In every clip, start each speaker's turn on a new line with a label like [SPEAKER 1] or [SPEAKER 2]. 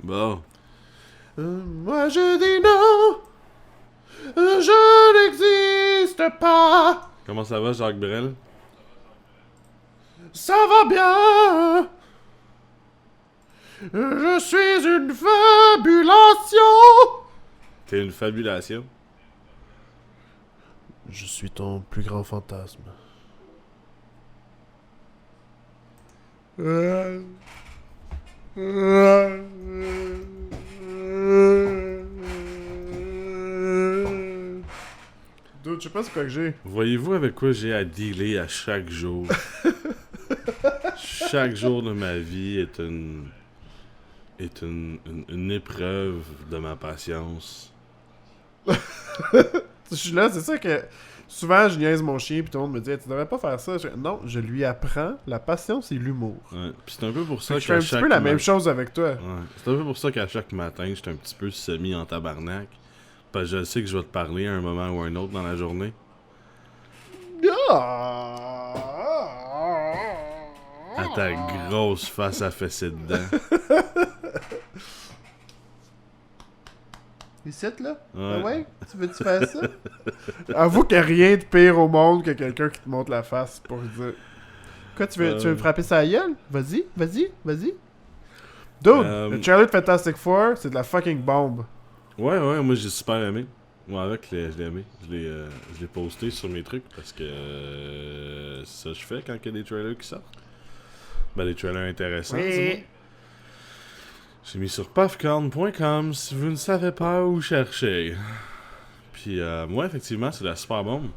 [SPEAKER 1] Bon.
[SPEAKER 2] Moi je dis non, je n'existe pas.
[SPEAKER 1] Comment ça va, Jacques Brel?
[SPEAKER 2] Ça va bien. Je suis une fabulation.
[SPEAKER 1] T'es une fabulation.
[SPEAKER 2] Je suis ton plus grand fantasme. Dude, je sais pas c'est quoi que j'ai.
[SPEAKER 1] Voyez-vous avec quoi j'ai à dealer à chaque jour? Chaque jour de ma vie est une épreuve de ma patience.
[SPEAKER 2] Je suis là, c'est ça que souvent je niaise mon chien puis tout le monde me dit tu devrais pas faire ça. Non, je lui apprends la patience et l'humour.
[SPEAKER 1] Ouais. Puis c'est un peu pour
[SPEAKER 2] Fait
[SPEAKER 1] ça
[SPEAKER 2] que je fais
[SPEAKER 1] qu'à
[SPEAKER 2] un petit
[SPEAKER 1] chaque
[SPEAKER 2] peu la même chose avec toi.
[SPEAKER 1] Ouais. C'est un peu pour ça qu'à chaque matin, j'étais un petit peu semi en tabarnak. Parce que je sais que je vais te parler à un moment ou à un autre dans la journée. À ta grosse face à fesser dedans.
[SPEAKER 2] Ici, là?
[SPEAKER 1] Ouais.
[SPEAKER 2] Ah ouais? Tu veux-tu faire ça? Avoue qu'il n'y a rien de pire au monde que quelqu'un qui te montre la face pour dire. Quoi, tu veux me frapper sa gueule? Vas-y, vas-y, vas-y. Dude, le trailer de Fantastic Four, c'est de la fucking bombe.
[SPEAKER 1] Ouais, moi j'ai super aimé. Moi avec, je l'ai aimé. Je l'ai posté sur mes trucs parce que c'est ça que je fais quand il y a des trailers qui sortent. Ben, des trailers intéressants, du moins. J'ai mis sur puffcorn.com si vous ne savez pas où chercher. Puis, moi, effectivement, c'est de la super bombe.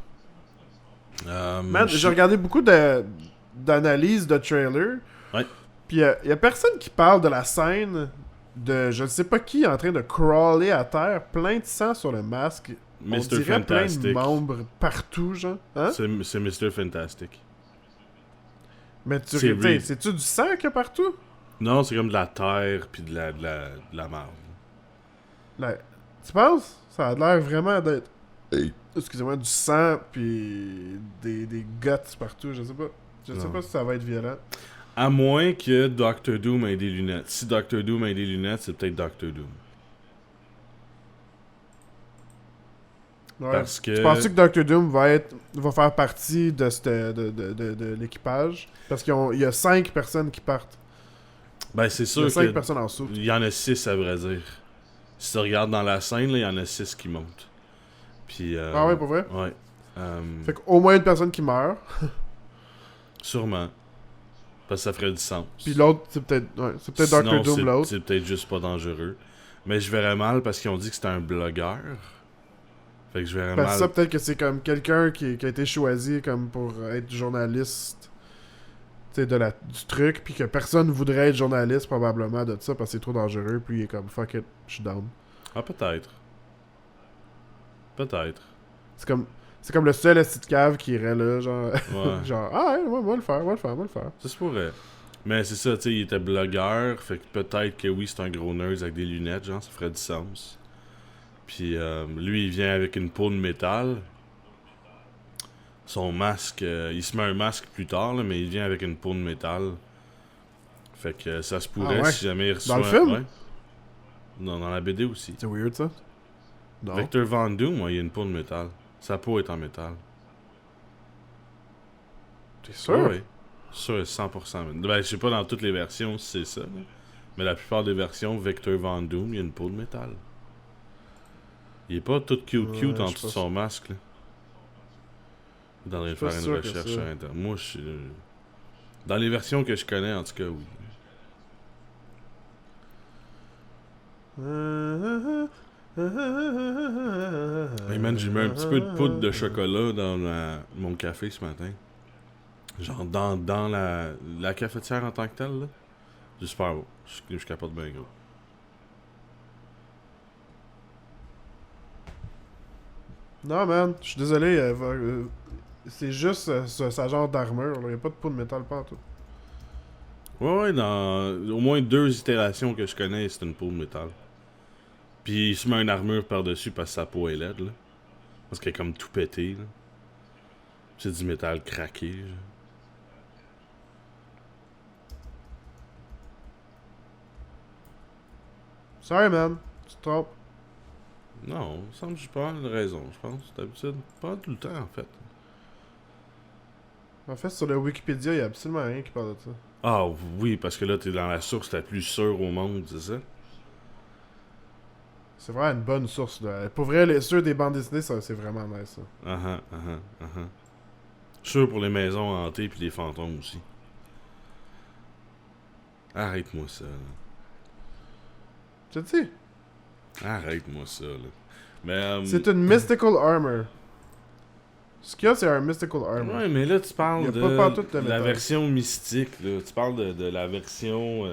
[SPEAKER 2] Man, j'ai regardé beaucoup d'analyses de trailers.
[SPEAKER 1] Ouais.
[SPEAKER 2] Puis y a personne qui parle de la scène de je ne sais pas qui en train de crawler à terre, plein de sang sur le masque. On
[SPEAKER 1] Mr.
[SPEAKER 2] dirait plein de
[SPEAKER 1] Fantastic.
[SPEAKER 2] membres partout, genre. Hein?
[SPEAKER 1] C'est Mr. Fantastic.
[SPEAKER 2] Mais tu
[SPEAKER 1] C'est Reed.
[SPEAKER 2] c'est-tu du sang qu'il y a partout?
[SPEAKER 1] Non, c'est comme de la terre puis de la marde.
[SPEAKER 2] Là, tu penses? Ça a l'air vraiment d'être. Excusez-moi, du sang puis des guts partout, je sais pas. Je sais
[SPEAKER 1] Non.
[SPEAKER 2] pas si ça va être violent.
[SPEAKER 1] À moins que Doctor Doom ait des lunettes. Si Doctor Doom ait des lunettes, c'est peut-être Doctor Doom.
[SPEAKER 2] Ouais.
[SPEAKER 1] Parce que...
[SPEAKER 2] Tu penses que Doctor Doom va faire partie de l'équipage? Parce qu'il y a 5 personnes qui partent.
[SPEAKER 1] Ben, c'est
[SPEAKER 2] Il y
[SPEAKER 1] sûr
[SPEAKER 2] a 5
[SPEAKER 1] que...
[SPEAKER 2] personnes en dessous.
[SPEAKER 1] Il y en a 6 à vrai dire. Si tu regardes dans la scène, là, il y en a 6 qui montent. Puis...
[SPEAKER 2] Ah ouais, pour vrai?
[SPEAKER 1] Ouais.
[SPEAKER 2] Fait qu'au moins une personne qui meurt.
[SPEAKER 1] Sûrement. Parce que ça ferait du sens.
[SPEAKER 2] Puis l'autre, c'est peut-être Doctor
[SPEAKER 1] Sinon,
[SPEAKER 2] Doom l'autre.
[SPEAKER 1] c'est peut-être juste pas dangereux. Mais je verrais mal parce qu'ils ont dit que c'était un blogueur. Fait que je verrais
[SPEAKER 2] Parce
[SPEAKER 1] mal.
[SPEAKER 2] que ça, peut-être que c'est comme quelqu'un qui a été choisi comme pour être journaliste, tu sais, du truc, puis que personne voudrait être journaliste probablement de ça parce que c'est trop dangereux, puis il est comme fuck it, je suis down.
[SPEAKER 1] Ah, peut-être. Peut-être.
[SPEAKER 2] C'est comme le seul esti de cave qui irait là, genre,
[SPEAKER 1] Ouais.
[SPEAKER 2] genre ah ouais, on va le faire, on va le faire, on va le faire.
[SPEAKER 1] Ça se pourrait. Mais c'est ça, tu sais, il était blogueur. Fait que peut-être que oui, c'est un gros nerd avec des lunettes, genre, ça ferait du sens. Puis lui, il vient avec une peau de métal. Son masque, il se met un masque plus tard, là, mais il vient avec une peau de métal. Fait que ça se pourrait
[SPEAKER 2] Ah ouais?
[SPEAKER 1] si jamais il reçoit...
[SPEAKER 2] Dans le film?
[SPEAKER 1] Ouais. Non, dans la BD aussi.
[SPEAKER 2] C'est weird ça? Non.
[SPEAKER 1] Victor Von Doom, ouais, il a une peau de métal. Sa peau est en métal.
[SPEAKER 2] T'es sûr?
[SPEAKER 1] Oui. Sûr, 100%. Ben, je sais pas dans toutes les versions si c'est ça. Là. Mais la plupart des versions, Victor Von Doom, il a une peau de métal. Il est pas tout cute en dessous de son masque. Là. Dans de faire une recherche sur Internet. Moi, je suis... Dans les versions que je connais, en tout cas, oui. Hey man, j'ai mis un petit peu de poudre de chocolat dans mon café ce matin. Genre dans la cafetière en tant que telle, là. C'est super beau. Je capote bien gros.
[SPEAKER 2] Non, man, je suis désolé. C'est juste sa genre d'armure. Il n'y a pas de peau de métal pas tout.
[SPEAKER 1] Ouais, dans au moins 2 itérations que je connais, c'est une peau de métal. Puis il se met une armure par-dessus parce que sa peau est laide, là. Parce qu'elle est comme tout pété, là. C'est du métal craqué, genre.
[SPEAKER 2] Sorry, man. Tu te trompes.
[SPEAKER 1] Non, il me semble que j'ai pas mal de raison, je pense. D'habitude, pas tout le temps, en fait.
[SPEAKER 2] En fait, sur le Wikipédia, il y a absolument rien qui parle de ça.
[SPEAKER 1] Ah oui, parce que là, t'es dans la source la plus sûre au monde, c'est ça?
[SPEAKER 2] C'est vraiment une bonne source, là. Pour vrai, ceux des bandes dessinées, c'est vraiment nice, ça.
[SPEAKER 1] Sûr pour les maisons hantées puis les fantômes aussi. Arrête-moi ça, là.
[SPEAKER 2] Tu te dis?
[SPEAKER 1] Arrête-moi ça, là. Mais,
[SPEAKER 2] C'est une Mystical Armor. Ce qu'il y a, c'est un Mystical Armor.
[SPEAKER 1] ouais, mais là, tu parles
[SPEAKER 2] Y a
[SPEAKER 1] de
[SPEAKER 2] pas pantoute de
[SPEAKER 1] la
[SPEAKER 2] métal.
[SPEAKER 1] version mystique, là. Tu parles de la version...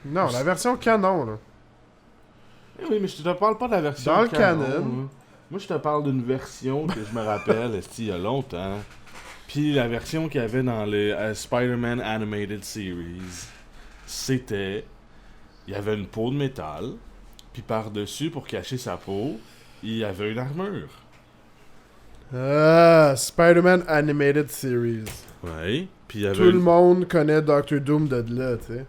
[SPEAKER 2] Non, la version canon, là.
[SPEAKER 1] Eh oui, mais je te parle pas de la version
[SPEAKER 2] Dans le
[SPEAKER 1] canon,
[SPEAKER 2] canon.
[SPEAKER 1] hein. Moi, je te parle d'une version que je me rappelle, il y a longtemps. Puis la version qu'il y avait dans les Spider-Man Animated Series, c'était... Il y avait une peau de métal, puis par-dessus, pour cacher sa peau, il y avait une armure.
[SPEAKER 2] Ah, Spider-Man Animated Series.
[SPEAKER 1] Ouais, puis il y avait...
[SPEAKER 2] Tout le monde connaît Doctor Doom de là, tu sais.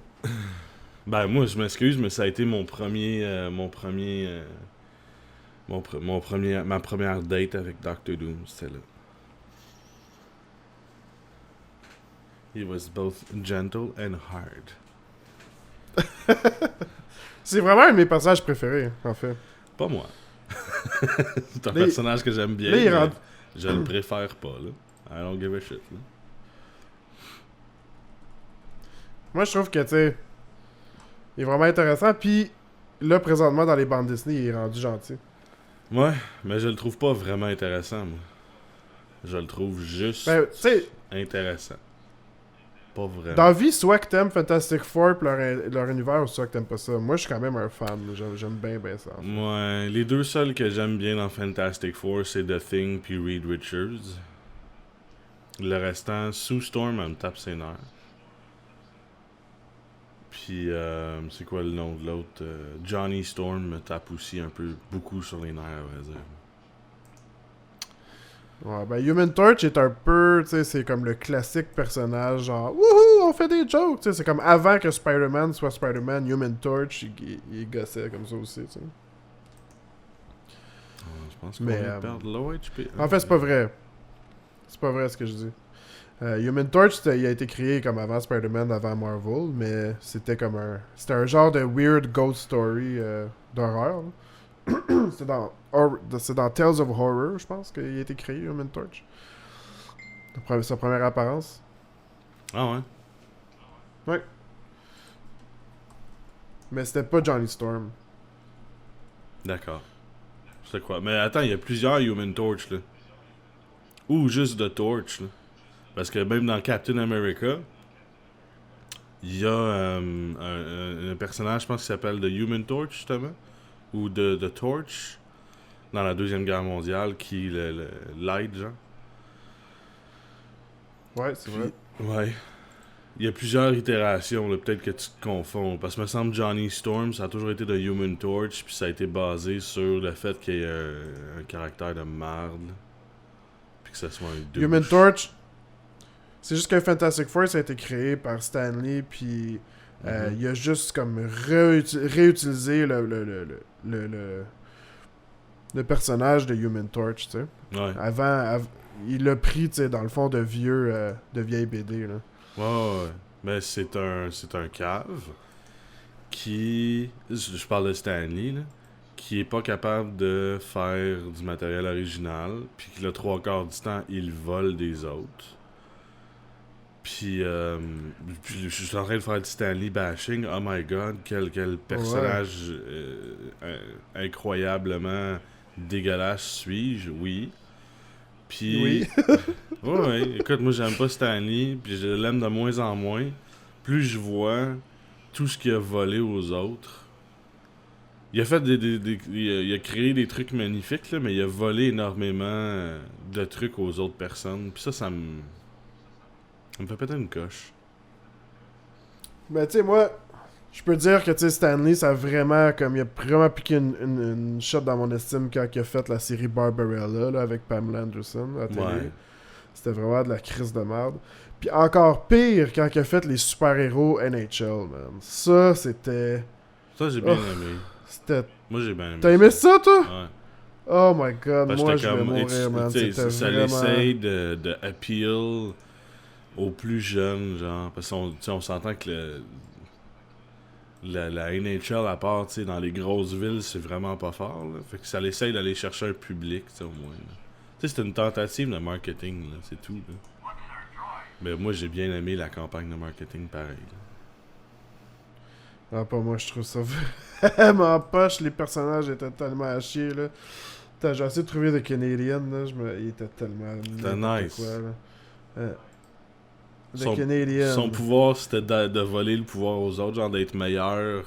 [SPEAKER 1] Ben, moi, je m'excuse, mais ça a été ma première date avec Doctor Doom, c'était là. He was both gentle and hard.
[SPEAKER 2] C'est vraiment un de mes personnages préférés, en fait.
[SPEAKER 1] Pas moi. C'est un
[SPEAKER 2] Là,
[SPEAKER 1] personnage que j'aime bien,
[SPEAKER 2] là, il
[SPEAKER 1] mais
[SPEAKER 2] rentre-
[SPEAKER 1] je le préfère pas, là. I don't give a shit, là.
[SPEAKER 2] Moi, je trouve que, tu sais, il est vraiment intéressant. Puis, là, présentement, dans les bandes Disney, il est rendu gentil.
[SPEAKER 1] Ouais, mais je le trouve pas vraiment intéressant, moi. Je le trouve juste
[SPEAKER 2] Ben, tu sais,
[SPEAKER 1] intéressant. Pas vraiment.
[SPEAKER 2] dans la vie, soit que t'aimes Fantastic Four pis leur univers, ou soit que t'aimes pas ça. Moi, je suis quand même un fan. J'aime bien ça. En fait.
[SPEAKER 1] Ouais, les deux seuls que j'aime bien dans Fantastic Four, c'est The Thing puis Reed Richards. Le restant, Sue Storm, elle me tape ses nerfs. Puis, c'est quoi le nom de l'autre? Johnny Storm me tape aussi un peu, beaucoup sur les nerfs, à vrai dire.
[SPEAKER 2] Ouais, ben Human Torch est un peu, tu sais, c'est comme le classique personnage, genre, wouhou, on fait des jokes, tu sais, c'est comme avant que Spider-Man soit Spider-Man, Human Torch, il gossait comme ça aussi, tu sais.
[SPEAKER 1] Je pense qu'on
[SPEAKER 2] Mais,
[SPEAKER 1] va perdre low HP.
[SPEAKER 2] En fait, c'est pas vrai. C'est pas vrai ce que je dis. Human Torch, il a été créé comme avant Spider-Man, avant Marvel, mais c'était comme c'était un genre de weird ghost story d'horreur. C'est dans Tales of Horror, je pense, qu'il a été créé, Human Torch. Sa première apparence.
[SPEAKER 1] Ah ouais?
[SPEAKER 2] Ouais. Mais c'était pas Johnny Storm.
[SPEAKER 1] D'accord. C'est quoi? Mais attends, il y a plusieurs Human Torch, là. Ou juste The Torch, là. Parce que même dans Captain America, il y a un personnage, je pense, qui s'appelle The Human Torch, justement. Ou The Torch. Dans la Deuxième Guerre mondiale, qui l'aide, genre.
[SPEAKER 2] Ouais, c'est vrai.
[SPEAKER 1] Ouais. Il y a plusieurs itérations, là, peut-être que tu te confonds. Parce que me semble Johnny Storm, ça a toujours été The Human Torch, puis ça a été basé sur le fait qu'il y ait un caractère de marde. Puis que ça soit un douche.
[SPEAKER 2] Human Torch, c'est juste que Fantastic Four, ça a été créé par Stan Lee, puis il a juste comme réutilisé le personnage de Human Torch, tu sais.
[SPEAKER 1] Ouais.
[SPEAKER 2] Il l'a pris, tu sais, dans le fond de vieille BD, là.
[SPEAKER 1] Ouais. Mais c'est un cave qui... Je parle de Stanley, là. Qui est pas capable de faire du matériel original. Puis que le 3/4 du temps, il vole des autres. Puis je suis en train de faire du Stanley bashing. Oh my god, quel personnage incroyablement dégueulasse suis-je, oui. Puis...
[SPEAKER 2] Oui.
[SPEAKER 1] ouais, écoute, moi j'aime pas Stanley, puis je l'aime de moins en moins. Plus je vois tout ce qu'il a volé aux autres. Il a fait il a créé des trucs magnifiques, là, mais il a volé énormément de trucs aux autres personnes. Puis ça me fait péter une coche.
[SPEAKER 2] Mais tu sais, moi, je peux dire que, tu sais, Stanley, ça a vraiment, comme, il a vraiment piqué une shot dans mon estime quand il a fait la série Barbarella, là, avec Pamela Anderson, à la télé.
[SPEAKER 1] Ouais.
[SPEAKER 2] C'était vraiment de la crise de merde. Puis encore pire, quand il a fait les super-héros NHL, man. Ça, c'était...
[SPEAKER 1] Ça, j'ai bien aimé.
[SPEAKER 2] C'était...
[SPEAKER 1] Moi, j'ai bien aimé.
[SPEAKER 2] T'as aimé ça, toi?
[SPEAKER 1] Ouais.
[SPEAKER 2] Oh my god,
[SPEAKER 1] Parce
[SPEAKER 2] moi
[SPEAKER 1] que
[SPEAKER 2] je vais mourir, man. C'était
[SPEAKER 1] ça
[SPEAKER 2] vraiment...
[SPEAKER 1] l'essaye de appeal aux plus jeunes, genre. Parce qu'on s'entend que la NHL, à part, tu sais, dans les grosses villes, c'est vraiment pas fort, là. Fait que ça l'essaye d'aller chercher un public, tu sais, au moins, là. Tu sais, c'est une tentative de marketing, là, c'est tout, là. Mais moi, j'ai bien aimé la campagne de marketing, pareil, là.
[SPEAKER 2] Ah, pas moi, je trouve ça vraiment poche. Les personnages étaient tellement à chier, là. Putain, j'ai essayé de trouver The Canadian, là. Il était tellement...
[SPEAKER 1] C'était nice.
[SPEAKER 2] Quoi, là. The Canadian.
[SPEAKER 1] Son pouvoir, c'était de voler le pouvoir aux autres, genre d'être meilleur,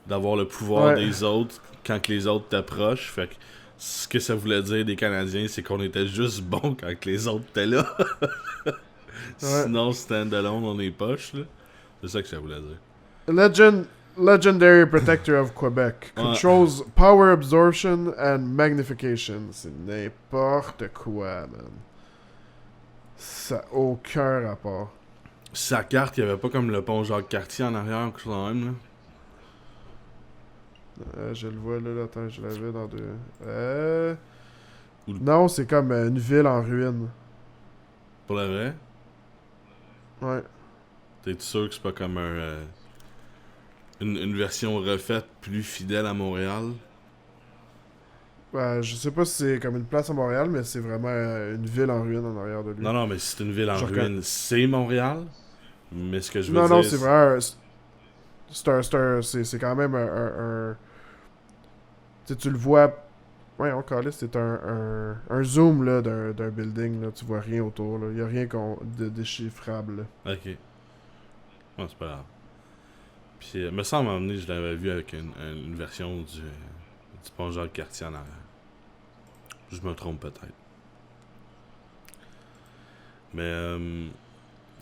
[SPEAKER 1] d'avoir le pouvoir des autres quand que les autres t'approchent. Fait que ce que ça voulait dire des Canadiens, c'est qu'on était juste bons quand que les autres étaient là. Sinon, stand-alone, on est poche, là. C'est ça que ça voulait dire.
[SPEAKER 2] Legendary Protector of Quebec. Controls power absorption and magnification. C'est n'importe quoi, man. Ça n'a aucun rapport.
[SPEAKER 1] Sa carte, il n'y avait pas comme le pont Jacques-Cartier en arrière, quand même, là.
[SPEAKER 2] Je le vois, là. Attends, je l'avais dans deux... Non, c'est comme une ville en ruine.
[SPEAKER 1] Pour la vraie?
[SPEAKER 2] Ouais.
[SPEAKER 1] T'es sûr que c'est pas comme une version refaite plus fidèle à Montréal?
[SPEAKER 2] Je sais pas si c'est comme une place à Montréal, mais c'est vraiment une ville en ruine en arrière de lui.
[SPEAKER 1] Non, mais c'est une ville en ruine. C'est Montréal? Mais ce que je veux dire...
[SPEAKER 2] Non, c'est vrai. C'est quand même un... Tu le vois... Ouais, on calait, c'est un zoom là, d'un building. Là. Tu vois rien autour. Il n'y a rien de déchiffrable. Là.
[SPEAKER 1] Ok. Ouais, c'est pas grave. Puis, me semble m'emmener, je l'avais vu avec une version du pont Jacques-Cartier en arrière. Je me trompe peut-être. Mais,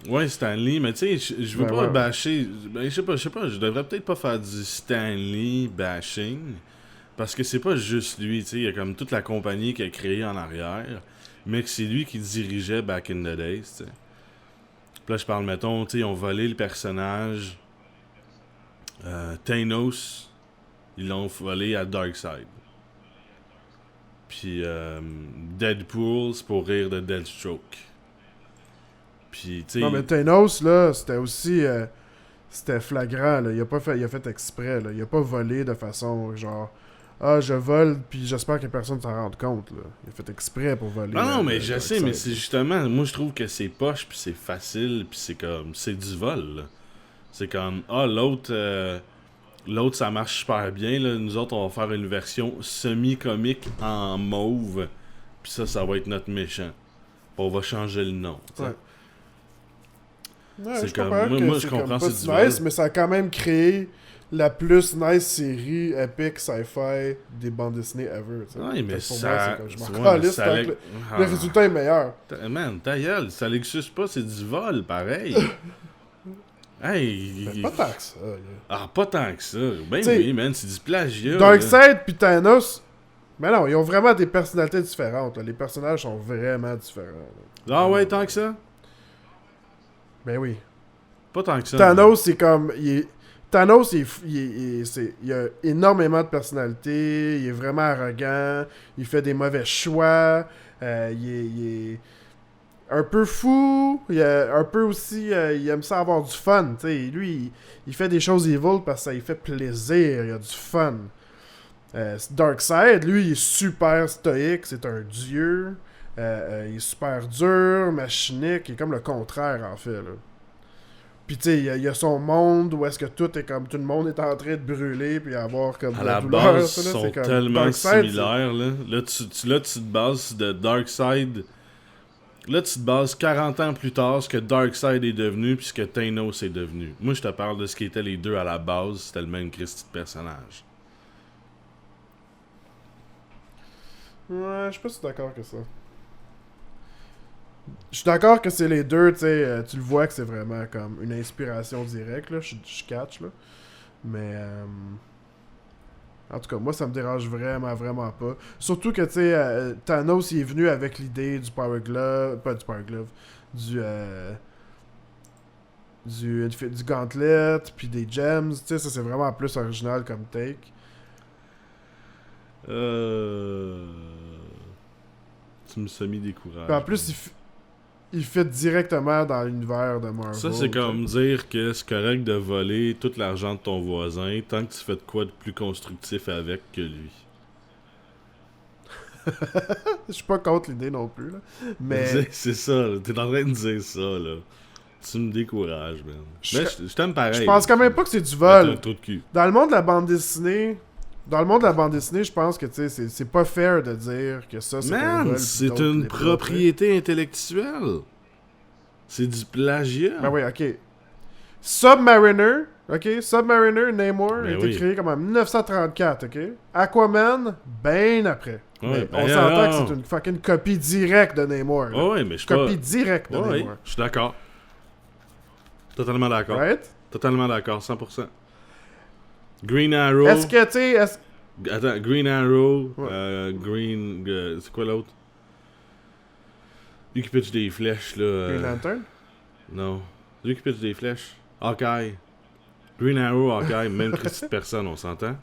[SPEAKER 1] ouais, Stanley, mais tu sais, je veux pas bâcher. Ben, je sais pas, je devrais peut-être pas faire du Stanley bashing. Parce que c'est pas juste lui, tu sais, il y a comme toute la compagnie qui a créé en arrière, mais que c'est lui qui dirigeait back in the days, tu sais. Puis là, je parle, mettons, tu sais, ils ont volé le personnage Thanos, ils l'ont volé à Darkseid. Puis Deadpool, c'est pour rire de Deathstroke. Puis, tu sais...
[SPEAKER 2] Non, mais Thanos, là, c'était aussi... c'était flagrant, là. Il a fait exprès, là. Il a pas volé de façon, genre... Ah, je vole, puis j'espère que personne s'en rende compte, là. Il a fait exprès pour voler.
[SPEAKER 1] Non, mais je sais, mais c'est justement... Moi, je trouve que c'est poche, puis c'est facile, puis c'est comme... C'est du vol, là. C'est comme... Ah, l'autre, ça marche super bien, là. Nous autres, on va faire une version semi-comique en mauve, puis ça va être notre méchant. On va changer le nom, tu sais.
[SPEAKER 2] Ouais,
[SPEAKER 1] c'est comme... Moi, je comprends, c'est du
[SPEAKER 2] nice,
[SPEAKER 1] vol.
[SPEAKER 2] mais ça a quand même créé... la plus nice série epic sci-fi des bandes dessinées ever. T'sais.
[SPEAKER 1] Oui, mais
[SPEAKER 2] pour
[SPEAKER 1] ça...
[SPEAKER 2] moi, c'est comme, je m'en calisse, le résultat est meilleur.
[SPEAKER 1] Man, ta gueule, ça l'excuse pas, c'est du vol, pareil. Hey...
[SPEAKER 2] Mais pas tant que ça.
[SPEAKER 1] Ah, pas tant que ça. Ben oui, man, c'est du plagiat.
[SPEAKER 2] Darkseid pis Thanos... Mais non, ils ont vraiment des personnalités différentes. Là. Les personnages sont vraiment différents. Là.
[SPEAKER 1] Ah ouais, tant que ça?
[SPEAKER 2] Ben oui.
[SPEAKER 1] Pas tant que ça.
[SPEAKER 2] Thanos, c'est comme... Thanos, il a énormément de personnalité, il est vraiment arrogant, il fait des mauvais choix, il est un peu fou, un peu aussi, il aime ça avoir du fun, tu sais. Lui, il fait des choses evil parce que ça lui fait plaisir, il a du fun. Darkseid, lui, il est super stoïque, c'est un dieu, il est super dur, machinique, il est comme le contraire, en fait, là. Puis tu sais, il y a son monde où est-ce que tout est comme... Tout le monde est en train de brûler puis avoir comme
[SPEAKER 1] à
[SPEAKER 2] de
[SPEAKER 1] la
[SPEAKER 2] douleur.
[SPEAKER 1] base,
[SPEAKER 2] ça, là,
[SPEAKER 1] sont
[SPEAKER 2] c'est comme
[SPEAKER 1] tellement
[SPEAKER 2] Darkseid,
[SPEAKER 1] similaires, là. Là, tu te bases de Darkseid... Là, tu te bases 40 ans plus tard ce que Darkseid est devenu puis ce que Thanos est devenu. Moi, je te parle de ce qui était les deux à la base. C'était le même Christy de personnage.
[SPEAKER 2] Ouais, je suis pas si d'accord que ça. Je suis d'accord que c'est les deux, tu sais, tu le vois que c'est vraiment comme une inspiration directe, là, je catch, là. Mais, en tout cas, moi, ça me dérange vraiment, vraiment pas. Surtout que, tu sais, Thanos, il est venu avec l'idée du Power Glove, pas du Power Glove, du du Gauntlet, puis des Gems. Tu sais, ça c'est vraiment plus original comme take.
[SPEAKER 1] Tu me semi-décourages.
[SPEAKER 2] Puis en plus, il fit directement dans l'univers de Marvel.
[SPEAKER 1] Ça, c'est comme dire que c'est correct de voler tout l'argent de ton voisin tant que tu fais de quoi de plus constructif avec que lui.
[SPEAKER 2] Je suis pas contre l'idée non plus, là. Mais...
[SPEAKER 1] C'est ça, t'es en train de dire ça, là. Tu me décourages, man. Mais je t'aime pareil.
[SPEAKER 2] Je pense quand même pas que c'est du vol.
[SPEAKER 1] Un trou de cul.
[SPEAKER 2] Dans le monde de la bande dessinée... je pense que c'est pas fair de dire que ça, c'est un vol.
[SPEAKER 1] Man, c'est une propriété intellectuelle. C'est du plagiat.
[SPEAKER 2] Ben oui, ok. Submariner, Namor, a été créé comme en 1934, ok? Aquaman, ben après.
[SPEAKER 1] Ouais,
[SPEAKER 2] on s'entend que c'est une fucking copie directe de Namor.
[SPEAKER 1] Ouais, mais je
[SPEAKER 2] copie directe de Namor.
[SPEAKER 1] Je suis d'accord. Totalement d'accord.
[SPEAKER 2] Right?
[SPEAKER 1] Totalement d'accord, 100%. Green Arrow.
[SPEAKER 2] Est-ce que, tu sais...
[SPEAKER 1] Attends, Green Arrow, c'est quoi l'autre? Lui qui pitch des flèches, là.
[SPEAKER 2] Green Lantern?
[SPEAKER 1] Non. Lui qui pitch des flèches. Hawkeye. Green Arrow, Hawkeye, même petite personne, on s'entend?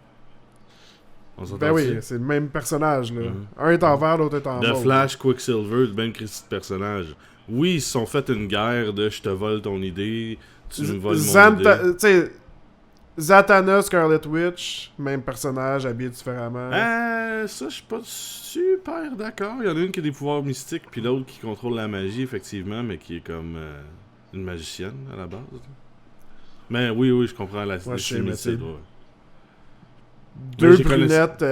[SPEAKER 1] On s'entend?
[SPEAKER 2] Ben oui, c'est le même personnage, là. Un est en vert, l'autre est en
[SPEAKER 1] The
[SPEAKER 2] rose.
[SPEAKER 1] Flash, Quicksilver, le même petit personnage. Oui, ils se sont fait une guerre de je te vole ton idée, tu me voles mon idée.
[SPEAKER 2] Tu sais, Zatanna, Scarlet Witch, même personnage, habillé différemment.
[SPEAKER 1] Ça, je suis pas super d'accord. Il y en a une qui a des pouvoirs mystiques, puis l'autre qui contrôle la magie, effectivement, mais qui est comme une magicienne, à la base. Mais oui, je comprends la similitude.
[SPEAKER 2] Deux brunettes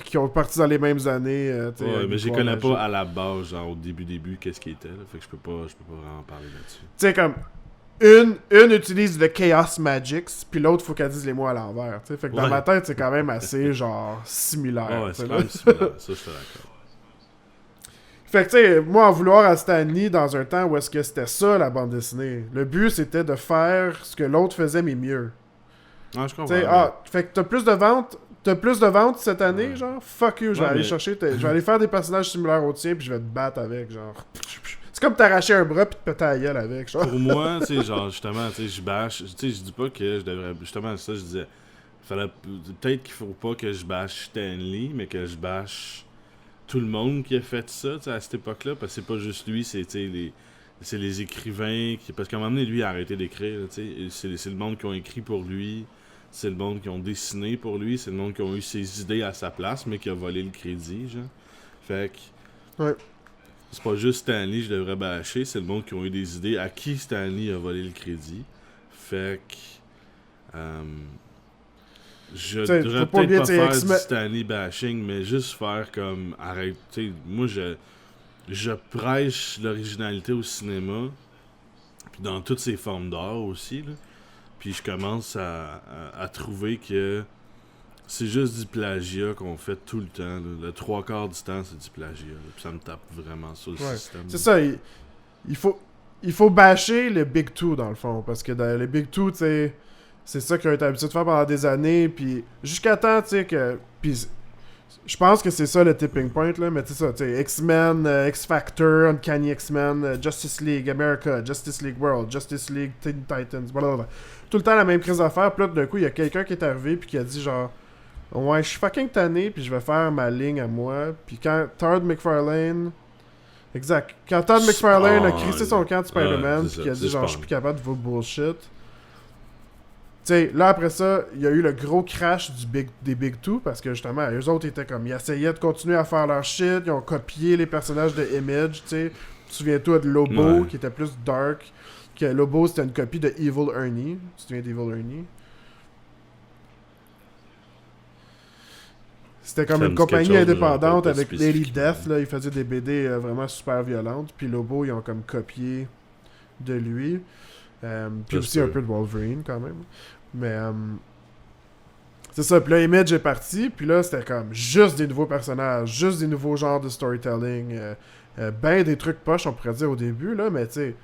[SPEAKER 2] qui ont parti dans les mêmes années.
[SPEAKER 1] Ouais, mais je les connais pas à la base, genre au début, qu'est-ce qu'ils étaient. Là, fait que je peux pas vraiment parler là-dessus.
[SPEAKER 2] Tu sais, comme... Une utilise le Chaos Magics, puis l'autre, faut qu'elle dise les mots à l'envers. Fait que dans ma tête, c'est quand même assez, genre, similaire.
[SPEAKER 1] Ouais, c'est quand même similaire. Ça, je suis d'accord.
[SPEAKER 2] Fait que, tu sais, moi, en vouloir à Stan Lee dans un temps où est-ce que c'était ça, la bande dessinée, le but, c'était de faire ce que l'autre faisait, mais mieux.
[SPEAKER 1] Ah, je comprends.
[SPEAKER 2] Fait que t'as plus de ventes cette année, genre, fuck you, je vais aller chercher, je vais aller faire des personnages similaires aux tiens, puis je vais te battre avec, genre... C'est comme t'arracher un bras pis te péter la gueule avec, genre.
[SPEAKER 1] Pour moi, tu sais, genre, justement, tu sais, je bâche... Tu sais, je dis pas que je devrais... Justement, ça, je disais... Peut-être qu'il faut pas que je bâche Stan Lee, mais que je bâche tout le monde qui a fait ça, tu sais, à cette époque-là, parce que c'est pas juste lui, c'est, c'est les écrivains qui... Parce qu'à un moment donné, lui, il a arrêté d'écrire, tu sais. C'est le monde qui ont écrit pour lui, c'est le monde qui ont dessiné pour lui, c'est le monde qui ont eu ses idées à sa place, mais qui a volé le crédit, genre. Fait que...
[SPEAKER 2] Ouais.
[SPEAKER 1] C'est pas juste Stan Lee je devrais bâcher, c'est le monde qui ont eu des idées à qui Stan Lee a volé le crédit. Fait que... je devrais peut-être pas faire du Stan Lee bashing, mais juste faire comme... Arrête, tu sais, moi je prêche l'originalité au cinéma, puis dans toutes ses formes d'art aussi, là. Puis je commence à trouver que c'est juste du plagiat qu'on fait tout le temps. Là. Le 3/4 du temps, c'est du plagiat. Là. Puis ça me tape vraiment sur le système.
[SPEAKER 2] C'est ça, il faut bâcher le Big Two, dans le fond. Parce que dans les Big Two, tu sais, c'est ça qu'ils ont été habitués de faire pendant des années. Puis jusqu'à temps, tu sais, que... Puis je pense que c'est ça le tipping point, là. Mais tu sais ça, tu sais, X-Men, X-Factor, Uncanny X-Men, Justice League America, Justice League World, Justice League Teen Titans, blablabla. Tout le temps la même crise d'affaires. Puis là, d'un coup, il y a quelqu'un qui est arrivé puis qui a dit genre... Ouais, je suis fucking tanné, puis je vais faire ma ligne à moi. Puis quand Todd McFarlane... Exact. Quand Todd McFarlane a crissé son camp de Spider-Man, puis qu'il a dit genre, je suis plus capable de vos bullshit. Tu sais, là après ça, il y a eu le gros crash des Big Two, parce que justement, eux autres étaient comme... Ils essayaient de continuer à faire leur shit, ils ont copié les personnages de Image, tu sais. Souviens-toi de Lobo, qui était plus dark. Que Lobo, c'était une copie de Evil Ernie. Tu te souviens d'Evil Ernie? C'était comme une compagnie indépendante avec Lady Death, là, il faisait des BD vraiment super violentes, puis Lobo, ils ont comme copié de lui. Puis aussi un peu de Wolverine, quand même. Mais, c'est ça, puis là, Image est parti, puis là, c'était comme juste des nouveaux personnages, juste des nouveaux genres de storytelling, ben des trucs poches, on pourrait dire au début, là, mais tu sais,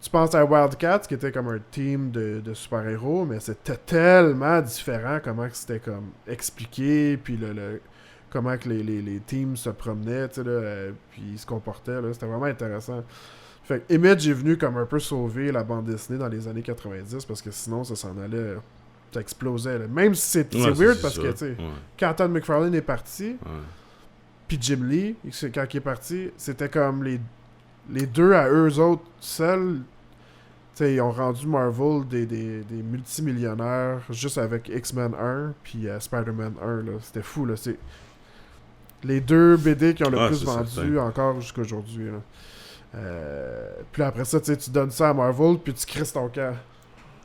[SPEAKER 2] tu penses à Wildcats, qui était comme un team de super-héros, mais c'était tellement différent comment c'était comme expliqué, puis comment que les teams se promenaient, tu sais, là, puis ils se comportaient, là, c'était vraiment intéressant. Fait que Image est venu comme un peu sauver la bande dessinée dans les années 90 parce que sinon ça s'en allait, ça explosait. Là. Même si c'est weird parce que tu sais, quand Todd McFarlane est parti, puis Jim Lee, quand il est parti, c'était comme les deux à eux autres seuls. T'sais, ils ont rendu Marvel des multimillionnaires juste avec X-Men 1 puis Spider-Man 1. Là. C'était fou. Là. C'est les deux BD qui ont le plus vendu encore jusqu'à aujourd'hui. Puis après ça, tu donnes ça à Marvel puis tu crisses ton camp.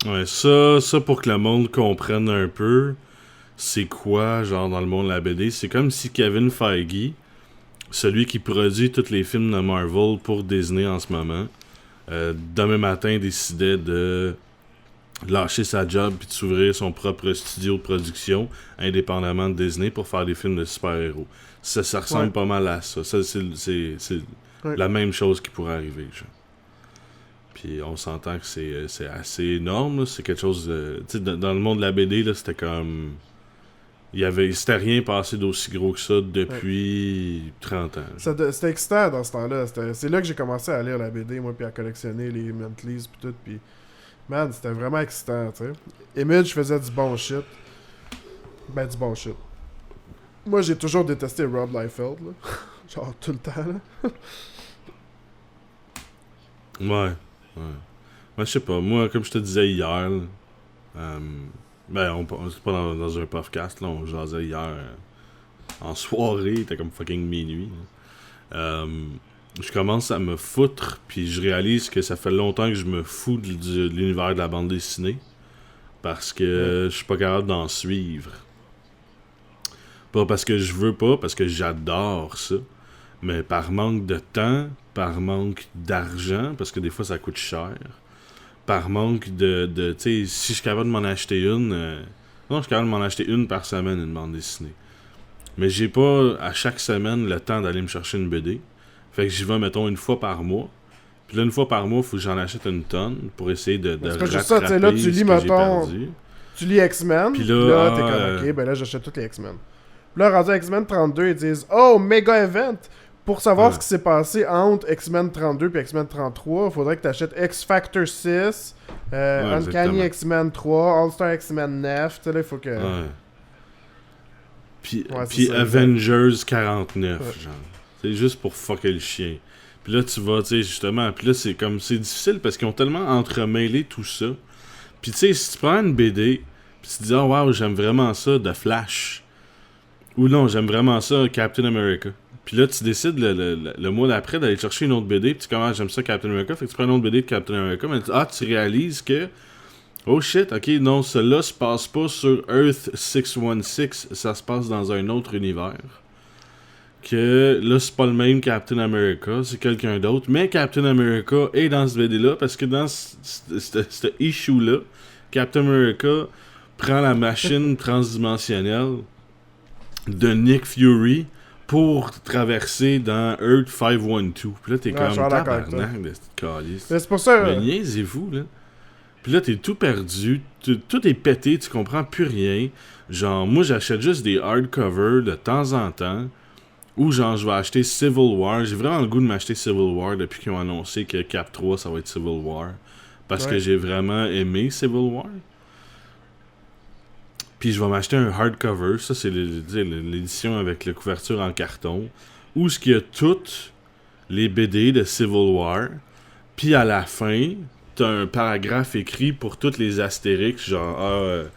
[SPEAKER 1] Ouais, ça pour que le monde comprenne un peu c'est quoi, genre, dans le monde de la BD. C'est comme si Kevin Feige, celui qui produit tous les films de Marvel pour Disney en ce moment, demain matin décidait de lâcher sa job puis de s'ouvrir son propre studio de production indépendamment de Disney pour faire des films de super-héros. Ça ressemble pas mal à ça. C'est la même chose qui pourrait arriver. Genre. Puis on s'entend que c'est assez énorme. Là. C'est quelque chose de... Tu sais, dans le monde de la BD, là, c'était comme... C'était rien passé d'aussi gros que ça depuis 30 ans.
[SPEAKER 2] C'était excitant dans ce temps-là. C'est là que j'ai commencé à lire la BD, moi, puis à collectionner les Mentleys, puis tout. Puis, man, c'était vraiment excitant, tu sais. Image faisait du bon shit. Ben, du bon shit. Moi, j'ai toujours détesté Rob Liefeld, là. Genre, tout le temps, là.
[SPEAKER 1] Ouais. Moi, je sais pas. Moi, comme je te disais hier, là, c'est pas dans un podcast, là, on jasait hier en soirée, il était comme fucking minuit. Je commence à me foutre, puis je réalise que ça fait longtemps que je me fous de l'univers de la bande dessinée, parce que je suis pas capable d'en suivre. Pas parce que je veux pas, parce que j'adore ça, mais par manque de temps, par manque d'argent, parce que des fois ça coûte cher, par manque de tu sais, si je suis capable de m'en acheter une, non, je suis capable de m'en acheter une par semaine, une bande dessinée. Mais j'ai pas, à chaque semaine, le temps d'aller me chercher une BD. Fait que j'y vais, mettons, une fois par mois. Puis là, une fois par mois, il faut que j'en achète une tonne pour essayer de rattraper
[SPEAKER 2] ça, là, tu lis, mettons, tu lis X-Men, puis là, t'es comme, ok, ben là, j'achète tous les X-Men. Puis là, rendu à X-Men 32, ils disent, oh, méga event! Pour savoir ce qui s'est passé entre X-Men 32 et X-Men 33, il faudrait que tu achètes X-Factor 6, Uncanny X-Men 3, All-Star X-Men 9. Tu sais, là, il faut que...
[SPEAKER 1] Puis Avengers 49, genre. C'est juste pour fucker le chien. Puis là, tu vas, tu sais, justement... Puis là, c'est difficile parce qu'ils ont tellement entremêlé tout ça. Puis tu sais, si tu prends une BD, puis tu te dis, oh wow, j'aime vraiment ça de Flash. Ou non, j'aime vraiment ça Captain America. Puis là, tu décides le mois d'après d'aller chercher une autre BD, puis tu commences, j'aime ça Captain America, fait que tu prends une autre BD de Captain America, mais tu réalises que, oh shit, ok, non, celle-là se passe pas sur Earth 616, ça se passe dans un autre univers. Que là, c'est pas le même Captain America, c'est quelqu'un d'autre, mais Captain America est dans ce BD-là, parce que dans ce issue-là, Captain America prend la machine transdimensionnelle de Nick Fury pour traverser dans Earth 512. Puis là, t'es comme tabarnak de cette calice.
[SPEAKER 2] Mais c'est pour ça...
[SPEAKER 1] Mais niaisez-vous, là. Puis là, t'es tout perdu. Tout est pété, tu comprends plus rien. Genre, moi, j'achète juste des hardcovers de temps en temps. Ou genre, je vais acheter Civil War. J'ai vraiment le goût de m'acheter Civil War depuis qu'ils ont annoncé que Cap 3, ça va être Civil War. Parce que j'ai vraiment aimé Civil War. Puis je vais m'acheter un hardcover. Ça, c'est l'édition avec la couverture en carton. Où ce qu'il y a toutes les BD de Civil War. Puis à la fin, t'as un paragraphe écrit pour toutes les astérix. Genre,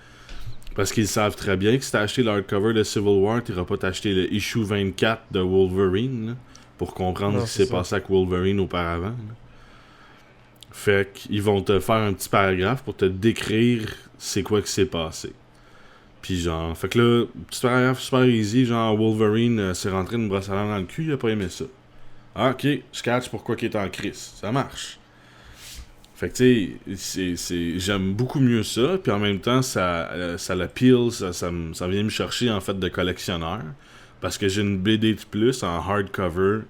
[SPEAKER 1] parce qu'ils savent très bien que si t'as acheté le hardcover de Civil War, t'iras pas t'acheter le issue 24 de Wolverine. Là, pour comprendre ce qui s'est passé avec Wolverine auparavant. Là. Fait qu'ils vont te faire un petit paragraphe pour te décrire c'est quoi qui s'est passé. Puis genre, fait que là, petit paragraphe super easy, genre Wolverine s'est rentré une brosse à dents dans le cul, il a pas aimé ça. Ah ok, je catch pourquoi il est en crise. Ça marche. Fait que tu sais, j'aime beaucoup mieux ça, puis en même temps, ça l'appeal, ça vient me chercher en fait de collectionneur. Parce que j'ai une BD de plus en hardcover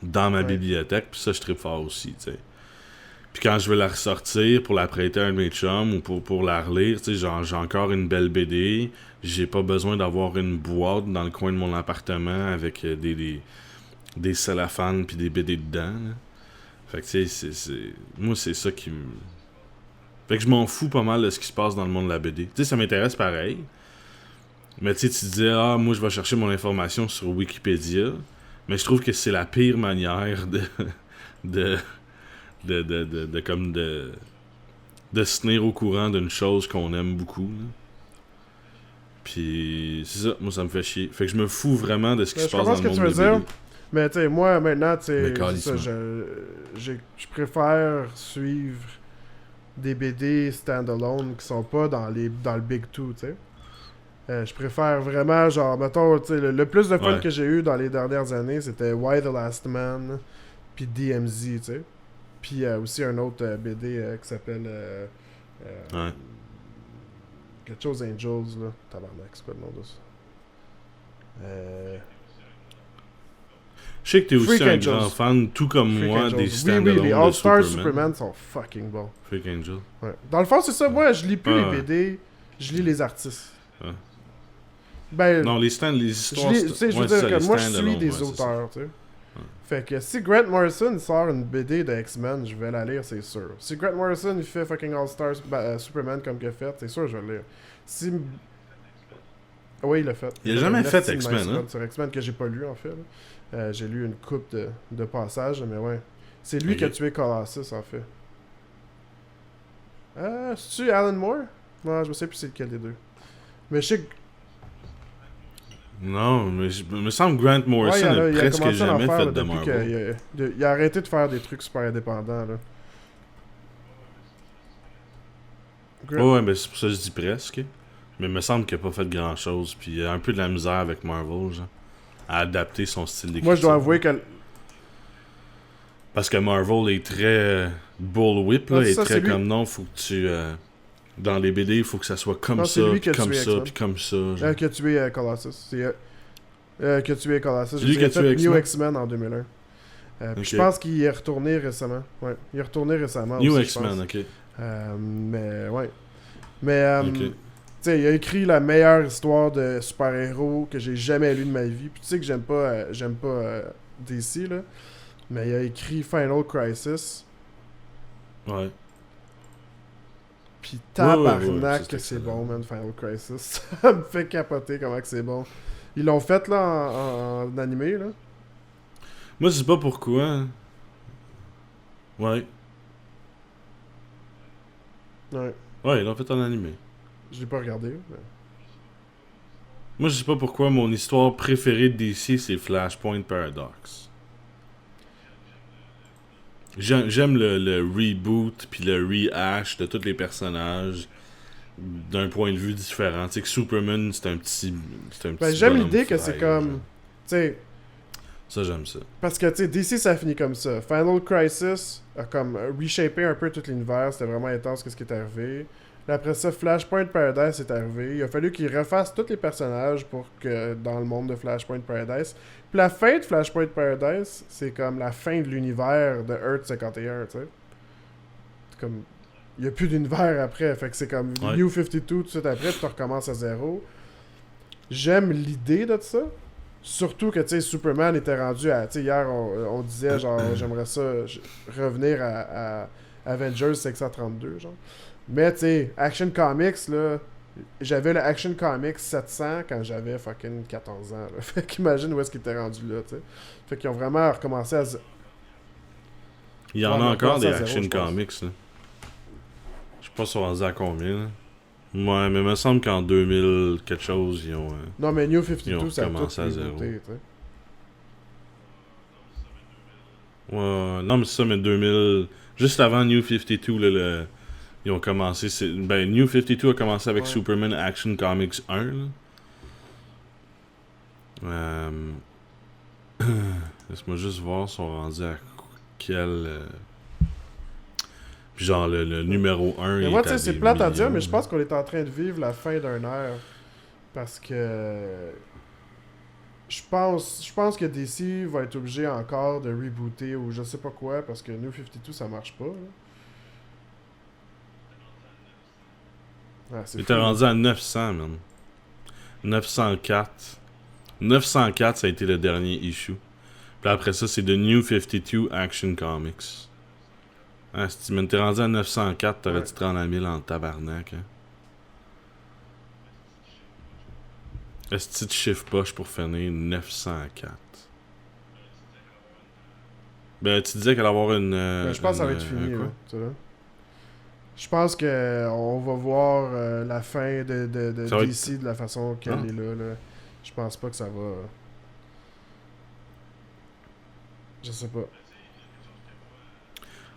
[SPEAKER 1] dans ma bibliothèque, puis ça je tripe fort aussi, tu sais. Puis quand je veux la ressortir pour la prêter à un de mes chums ou pour la relire, tu sais, j'ai encore une belle BD. J'ai pas besoin d'avoir une boîte dans le coin de mon appartement avec des cellophanes puis des BD dedans. Fait que tu sais, moi, c'est ça qui me... Fait que je m'en fous pas mal de ce qui se passe dans le monde de la BD. Tu sais, ça m'intéresse pareil. Mais tu sais, tu disais, moi, je vais chercher mon information sur Wikipédia. Mais je trouve que c'est la pire manière de, de se tenir au courant d'une chose qu'on aime beaucoup. Là. Puis, c'est ça, moi, ça me fait chier. Fait que je me fous vraiment de ce qui se passe dans le monde de BD.
[SPEAKER 2] Mais tu sais, moi, maintenant, tu sais, je préfère suivre des BD standalone qui sont pas dans le Big Two, tu sais. Je préfère vraiment, genre, mettons, tu sais, le plus de fun que j'ai eu dans les dernières années, c'était Why the Last Man, puis DMZ, tu sais. Puis aussi un autre BD qui s'appelle... quelque chose Angels, là. Tabarnak, c'est quoi le nom de ça?
[SPEAKER 1] Je sais que t'es aussi un grand fan, tout comme moi, des stand-alone
[SPEAKER 2] les All-Stars Superman sont fucking bons.
[SPEAKER 1] Freak Angel.
[SPEAKER 2] Ouais. Dans le fond, c'est ça, moi, je lis plus les BD, je lis les artistes. Ben,
[SPEAKER 1] non, les histoires...
[SPEAKER 2] je veux dire que moi, je suis des auteurs, tu sais. Fait que si Grant Morrison sort une BD de X-Men, je vais la lire, c'est sûr. Si Grant Morrison il fait fucking All-Stars Superman comme qu'il a fait, c'est sûr que je vais le lire. Si... Oui, il l'a fait.
[SPEAKER 1] Il a jamais fait X-Men, hein?
[SPEAKER 2] Sur X-Men que j'ai pas lu, en fait. J'ai lu une coupe de passages, mais ouais. C'est lui qui a tué Colossus, en fait. C'est-tu Alan Moore? Non, je me sais plus c'est lequel des deux. Mais je sais que...
[SPEAKER 1] Non, mais il me semble que Grant Morrison a presque jamais fait de Marvel.
[SPEAKER 2] Il a arrêté de faire des trucs super indépendants, là.
[SPEAKER 1] Ouais, mais c'est pour ça que je dis presque. Mais il me semble qu'il a pas fait grand-chose. Puis il a un peu de la misère avec Marvel, genre. À adapter son style d'écriture.
[SPEAKER 2] Moi, je dois avouer que...
[SPEAKER 1] Parce que Marvel est très bullwhip, là. Est très comme non, faut que tu... dans les BD, il faut que ça soit comme ça, puis comme ça, puis comme ça.
[SPEAKER 2] Qui a tué Colossus. C'est qui a tué Colossus.
[SPEAKER 1] C'est lui qui a tué
[SPEAKER 2] New X-Men en 2001. Puis je pense qu'il est retourné récemment. Ouais, il est retourné récemment.
[SPEAKER 1] New X-Men, ok.
[SPEAKER 2] Mais ouais. Mais tu sais, il a écrit la meilleure histoire de super-héros que j'ai jamais lu de ma vie. Puis tu sais que j'aime pas DC, là. Mais il a écrit Final Crisis.
[SPEAKER 1] Ouais.
[SPEAKER 2] Pis tabarnak que c'est bon, man, Final Crisis. Ça me fait capoter comment que c'est bon. Ils l'ont fait, là, en animé, là.
[SPEAKER 1] Moi, je sais pas pourquoi. Ouais.
[SPEAKER 2] Ouais.
[SPEAKER 1] Ouais, ils l'ont fait en animé.
[SPEAKER 2] Je l'ai pas regardé, mais...
[SPEAKER 1] Moi, je sais pas pourquoi mon histoire préférée de DC, c'est Flashpoint Paradox. J'aime le reboot puis le rehash de tous les personnages d'un point de vue différent. Tu sais que Superman, c'est un petit
[SPEAKER 2] j'aime l'idée que c'est comme... Tu sais...
[SPEAKER 1] Ça, j'aime ça.
[SPEAKER 2] Parce que, tu sais, DC, ça finit comme ça. Final Crisis a comme reshapé un peu tout l'univers. C'était vraiment intense ce qui est arrivé. Après ça, Flashpoint Paradise est arrivé. Il a fallu qu'ils refassent tous les personnages pour que dans le monde de Flashpoint Paradise. Puis la fin de Flashpoint Paradise, c'est comme la fin de l'univers de Earth 51, tu sais. C'est comme... Il n'y a plus d'univers après. Fait que c'est comme New 52 tout de suite après, puis tu recommences à zéro. J'aime l'idée de ça. Surtout que, tu sais, Superman était rendu à... Tu sais, hier, on disait, genre, j'aimerais ça revenir à Avengers 632, genre. Mais, tu sais, Action Comics, là... J'avais le Action Comics 700 quand j'avais fucking 14 ans, là. Fait qu'imagine où est-ce qu'il était rendu là, tu sais. Fait qu'ils ont vraiment recommencé à...
[SPEAKER 1] Il y en a encore des Action Comics, là. Je sais pas si on va à combien, là. Ouais, mais il me semble qu'en 2000, quelque chose, ils ont...
[SPEAKER 2] non, mais New 52, ça a
[SPEAKER 1] commencé à zéro.
[SPEAKER 2] Rebooté,
[SPEAKER 1] ouais, non, mais c'est ça, mais 2000... Juste avant New 52, là, ils ont commencé... Ben, New 52 a commencé avec Superman Action Comics 1, là. Laisse-moi juste voir si on rendus à quel... Puis genre, le numéro 1...
[SPEAKER 2] Mais moi, tu sais, c'est plate à dire, mais je pense qu'on est en train de vivre la fin d'un ère. Parce que... Je pense que DC va être obligé encore de rebooter ou je sais pas quoi, parce que New 52, ça marche pas.
[SPEAKER 1] Il était rendu à 900, man. 904. 904, ça a été le dernier issue. Puis après ça, c'est The New 52 Action Comics. Ah, si tu t'es rendu à 904, t'aurais
[SPEAKER 2] Ouais.
[SPEAKER 1] dû te rendre à 1000 en tabarnak. Hein. Est-ce que tu chiffres poche pour finir 904? Ben, tu disais qu'elle allait avoir une.
[SPEAKER 2] Ben, je pense que ça va être fini, là. Tu sais, là. Je pense que on va voir la fin de
[SPEAKER 1] Ça va
[SPEAKER 2] DC de la façon qu'elle
[SPEAKER 1] Ah.
[SPEAKER 2] est là. Je pense pas que ça va. Je sais pas.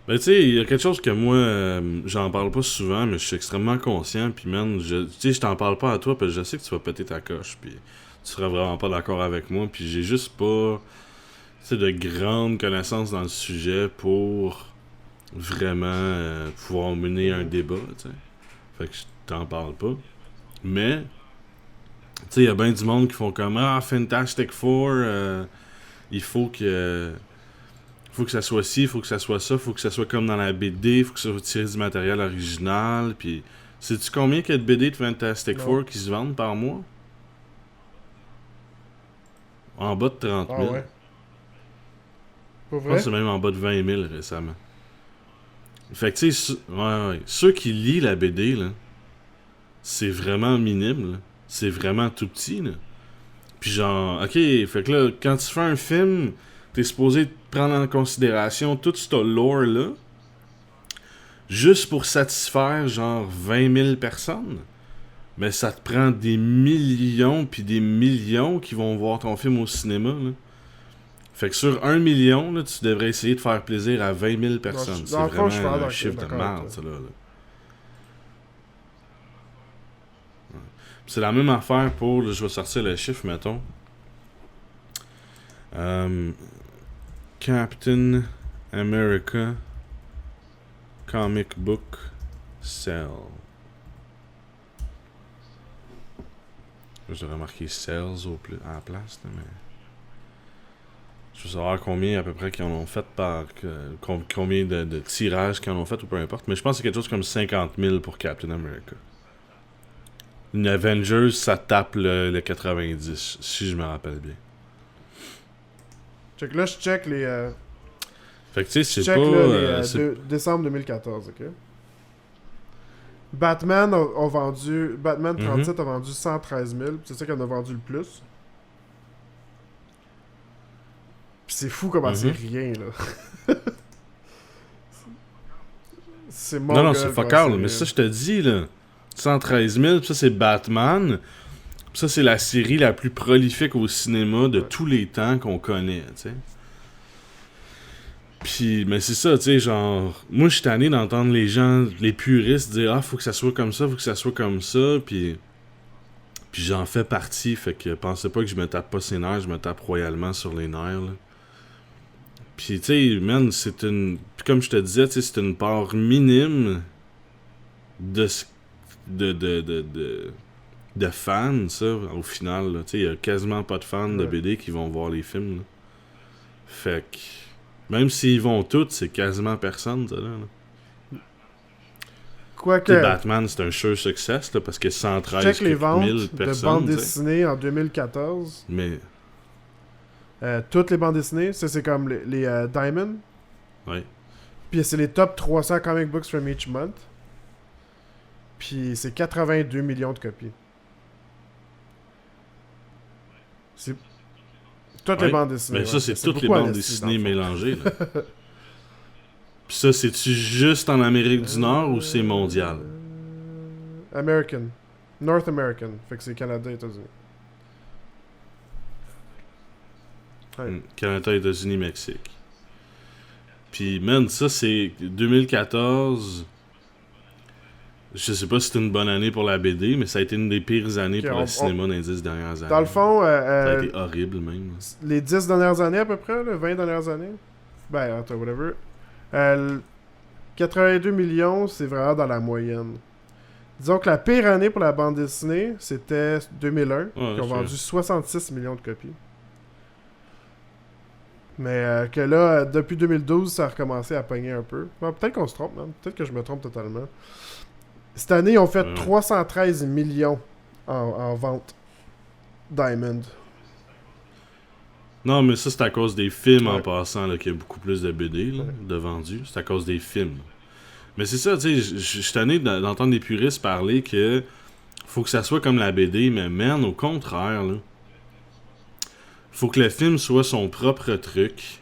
[SPEAKER 1] Ben, tu sais, il y a quelque chose que moi, j'en parle pas souvent, mais je suis extrêmement conscient. Puis, man, tu sais, je t'en parle pas à toi, parce que je sais que tu vas péter ta coche. Puis, tu seras vraiment pas d'accord avec moi. Puis, j'ai juste pas, tu sais, de grandes connaissances dans le sujet pour vraiment pouvoir mener un débat, tu sais. Fait que je t'en parle pas. Mais, tu sais, il y a bien du monde qui font comme Ah, Fantastic Four, il faut que ça soit ci, il faut que ça soit ça, il faut que ça soit comme dans la BD, il faut que ça soit tiré du matériel original. Puis, sais-tu combien qu'il y a de BD de Fantastic
[SPEAKER 2] Non.
[SPEAKER 1] Four qui se vendent par mois? En bas de 30 000.
[SPEAKER 2] Ah ouais. Pour
[SPEAKER 1] Je pense
[SPEAKER 2] vrai?
[SPEAKER 1] que c'est même en bas de 20 000 récemment. Fait que, tu sais, ouais. Ceux qui lisent la BD, là, c'est vraiment minime, là. C'est vraiment tout petit, là. Puis genre, ok, fait que là, quand tu fais un film, t'es supposé prendre en considération tout ce lore-là, juste pour satisfaire genre 20 000 personnes. Mais ça te prend des millions puis des millions qui vont voir ton film au cinéma, là. Fait que sur 1 million, là, tu devrais essayer de faire plaisir à 20 000 personnes.
[SPEAKER 2] Non,
[SPEAKER 1] C'est
[SPEAKER 2] dans le fond, je suis
[SPEAKER 1] vraiment un
[SPEAKER 2] d'accord,
[SPEAKER 1] chiffre de
[SPEAKER 2] d'accord
[SPEAKER 1] merde,
[SPEAKER 2] avec
[SPEAKER 1] ça, là. C'est la même affaire pour, là, je vais sortir le chiffre, mettons. Captain America Comic Book Sell. Je devrais marquer Sales à la place, là, mais... Je veux savoir combien à peu près qu'ils en ont fait combien de tirages qu'ils en ont fait ou peu importe. Mais je pense que c'est quelque chose comme 50 000 pour Captain America. Une Avengers, ça tape le 90, si je me rappelle bien.
[SPEAKER 2] Check, là, je check les.
[SPEAKER 1] Fait que tu sais, c'est
[SPEAKER 2] check
[SPEAKER 1] pas...
[SPEAKER 2] là, les décembre 2014, ok? Batman a vendu. Batman 37 a vendu 113 000. C'est ça qu'il en a vendu le plus. Pis c'est fou comment c'est rien, là. C'est mon
[SPEAKER 1] Non, c'est fuck all, mais ça, je te dis, là. 113 000, pis ça, c'est Batman. Pis ça, c'est la série la plus prolifique au cinéma de tous les temps qu'on connaît, tu sais. Pis, mais c'est ça, tu sais, genre... Moi, je suis tanné d'entendre les gens, les puristes, dire « Ah, faut que ça soit comme ça, faut que ça soit comme ça. » Puis j'en fais partie, fait que pensez pas que je me tape pas ses nerfs, je me tape royalement sur les nerfs, là. Puis, tu sais, man, c'est une... Puis comme je te disais, tu sais, c'est une part minime de fans, ça, au final, là. Tu sais, il y a quasiment pas de fans de BD qui vont voir les films, là. Fait que... Même s'ils vont tous, c'est quasiment personne, ça, là.
[SPEAKER 2] Quoique...
[SPEAKER 1] Batman, c'est un sure success, là, parce que 113
[SPEAKER 2] check les ventes
[SPEAKER 1] 1000 personnes,
[SPEAKER 2] de bandes
[SPEAKER 1] t'sais.
[SPEAKER 2] dessinées en 2014.
[SPEAKER 1] Mais...
[SPEAKER 2] Toutes les bandes dessinées, ça c'est comme les Diamond.
[SPEAKER 1] Ouais.
[SPEAKER 2] Puis c'est les top 300 comic books from each month. Puis c'est 82 millions de copies. C'est toutes les bandes dessinées.
[SPEAKER 1] Mais ça, c'est toutes les
[SPEAKER 2] beaucoup
[SPEAKER 1] bandes dessinées mélangées, là. Puis ça, c'est-tu juste en Amérique du Nord ou c'est mondial?
[SPEAKER 2] American. North American. Fait que c'est Canada et États-Unis. Ouais.
[SPEAKER 1] Canada, États-Unis, Mexique. Puis, man, ça, c'est 2014. Je sais pas si c'est une bonne année pour la BD, mais ça a été une des pires années pour le cinéma dans les 10 dernières années.
[SPEAKER 2] Dans le fond,
[SPEAKER 1] ça a été horrible, même.
[SPEAKER 2] Les 10 dernières années, à peu près, là, 20 dernières années. Ben, attends, whatever. 82 millions, c'est vraiment dans la moyenne. Disons que la pire année pour la bande dessinée, c'était 2001, qui ont vendu 66 millions de copies. Mais que là, depuis 2012, ça a recommencé à pogner un peu. Bon, peut-être qu'on se trompe, man. Peut-être que je me trompe totalement. Cette année, ils ont fait 313 millions en vente. Diamond.
[SPEAKER 1] Non, mais ça, c'est à cause des films en passant, là, qu'il y a beaucoup plus de BD là, de vendus. C'est à cause des films. Mais c'est ça, tu sais, je suis tanné d'entendre des puristes parler que faut que ça soit comme la BD, mais man, au contraire, là. Faut que le film soit son propre truc.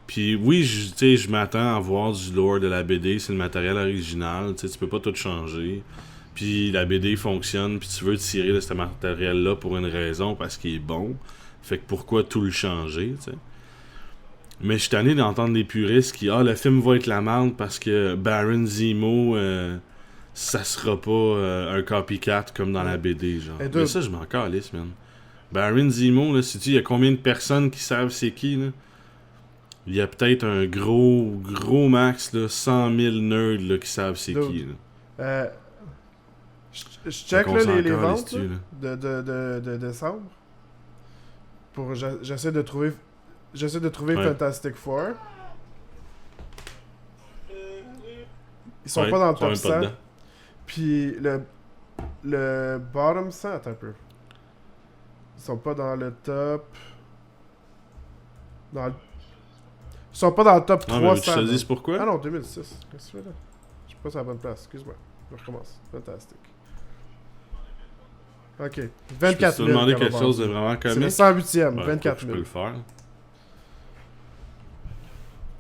[SPEAKER 1] Puis oui, tu sais, je m'attends à voir du lore de la BD, c'est le matériel original, tu sais, tu peux pas tout changer. Puis la BD fonctionne, puis tu veux tirer de ce matériel-là pour une raison, parce qu'il est bon. Fait que pourquoi tout le changer, tu sais. Mais je suis tanné d'entendre des puristes qui le film va être la merde parce que Baron Zemo ça sera pas un copycat comme dans la BD, genre. Mais ça, je m'en calisse, man. Baron Zemo, là, sais-tu, il y a combien de personnes qui savent c'est qui, là? Il y a peut-être un gros max, là, 100 000 nerds là, qui savent c'est qui, là.
[SPEAKER 2] Je check là, les ventes là, de décembre. J'essaie de trouver Fantastic Four. Ils sont pas dans le top 100. Puis le bottom 100, attends un peu. Ils sont pas dans le top. Ils sont pas dans le top 300.
[SPEAKER 1] Mais tu te dis pourquoi?
[SPEAKER 2] Ah non, 2006. Qu'est-ce que tu fais là? Je suis pas sur la bonne place, excuse-moi. Je recommence. Fantastique. Ok. 24 000.
[SPEAKER 1] Je peux te demander quelque chose de vraiment comique?
[SPEAKER 2] C'est le 108e,
[SPEAKER 1] ouais,
[SPEAKER 2] 24 000.
[SPEAKER 1] Je peux le faire.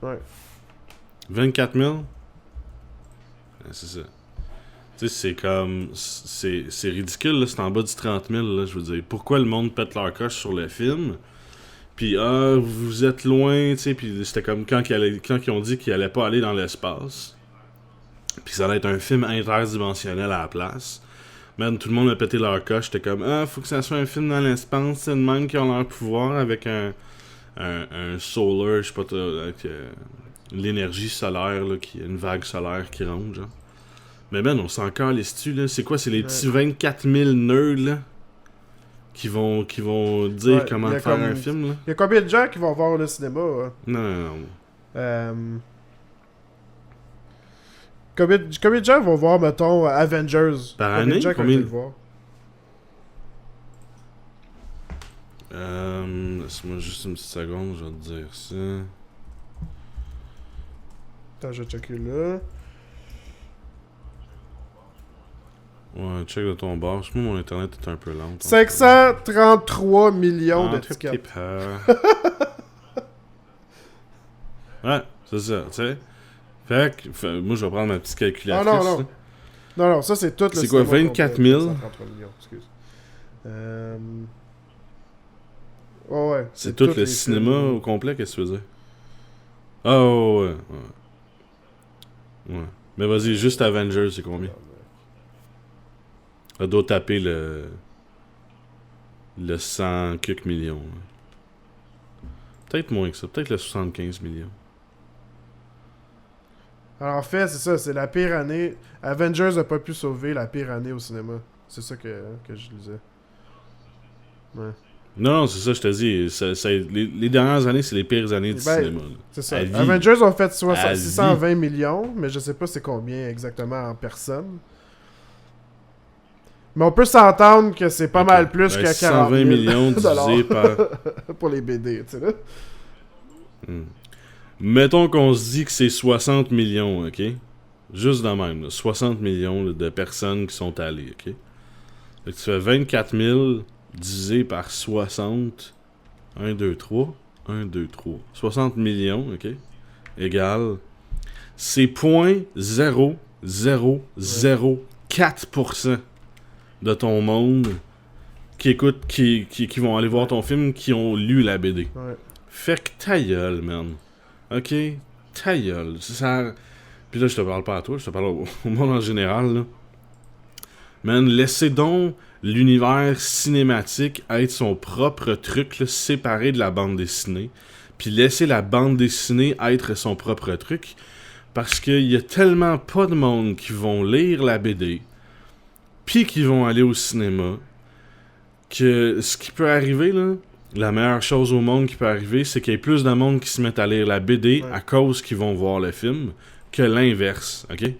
[SPEAKER 2] Ouais.
[SPEAKER 1] 24 000? Ouais, c'est ça. Tu sais, c'est comme... C'est ridicule, là, c'est en bas du 30 000, là, je veux dire. Pourquoi le monde pète leur coche sur le film? Puis, vous êtes loin, tu sais, puis c'était comme quand ils ont dit qu'ils allaient pas aller dans l'espace. Puis ça allait être un film interdimensionnel à la place. Man, tout le monde a pété leur coche. J'étais comme, faut que ça soit un film dans l'espace. C'est de même qui ont leur pouvoir avec un solar, je sais pas, avec l'énergie solaire, là, une vague solaire qui rentre, genre. Mais man, on s'en calisse-tu, là? C'est quoi? C'est les petits 24 000 nerds, là? Qui vont dire comment faire un film, là?
[SPEAKER 2] Il y a combien de gens qui vont voir le cinéma?
[SPEAKER 1] Non.
[SPEAKER 2] Combien de gens vont voir, mettons, Avengers?
[SPEAKER 1] Par année?
[SPEAKER 2] Combien de gens
[SPEAKER 1] laisse-moi juste une petite seconde, je vais te dire ça.
[SPEAKER 2] Attends, je vais checker là.
[SPEAKER 1] Ouais, check de ton bord. Moi, mon internet est un peu lent.
[SPEAKER 2] 533 millions de tickets.
[SPEAKER 1] Ouais, c'est ça, tu sais. Fait que, moi, je vais prendre ma petite calculatrice.
[SPEAKER 2] Ah non, ça c'est tout le
[SPEAKER 1] cinéma. C'est quoi, 24 000?
[SPEAKER 2] 533 millions, excuse. Ouais.
[SPEAKER 1] C'est tout le cinéma au complet, qu'est-ce que tu veux dire? Ah, ouais. Mais vas-y, juste Avengers, c'est combien? Ça doit taper le 100 quelques millions. Peut-être moins que ça. Peut-être le 75 millions.
[SPEAKER 2] Alors en fait, c'est ça. C'est la pire année. Avengers n'a pas pu sauver la pire année au cinéma. C'est ça que je disais. Ouais.
[SPEAKER 1] Non, c'est ça, je te dis. Les dernières années, c'est les pires années du cinéma. Là.
[SPEAKER 2] C'est ça. Avengers ont fait 620 millions, mais je sais pas c'est combien exactement en personnes. Mais on peut s'entendre que c'est pas mal plus que 40
[SPEAKER 1] 120 millions divisé par...
[SPEAKER 2] pour les BD, tu sais là.
[SPEAKER 1] Mettons qu'on se dit que c'est 60 millions, ok? Juste de même, là, 60 millions là, de personnes qui sont allées, ok? Fait que tu fais 24 000 divisé par 60... 1, 2, 3... 60 millions, ok? Égale... C'est 0.0004% de ton monde qui écoute, qui vont aller voir ton film, qui ont lu la BD.
[SPEAKER 2] Ouais.
[SPEAKER 1] Fait que ta gueule, man. Ok? Ta gueule. Puis là, je te parle pas à toi, je te parle au monde en général, là. Man, laissez donc l'univers cinématique être son propre truc, là, séparé de la bande dessinée. Puis laissez la bande dessinée être son propre truc. Parce qu'il y a tellement pas de monde qui vont lire la BD, puis qui vont aller au cinéma, que ce qui peut arriver, là, la meilleure chose au monde qui peut arriver, c'est qu'il y ait plus de monde qui se mettent à lire la BD à cause qu'ils vont voir le film, que l'inverse, ok?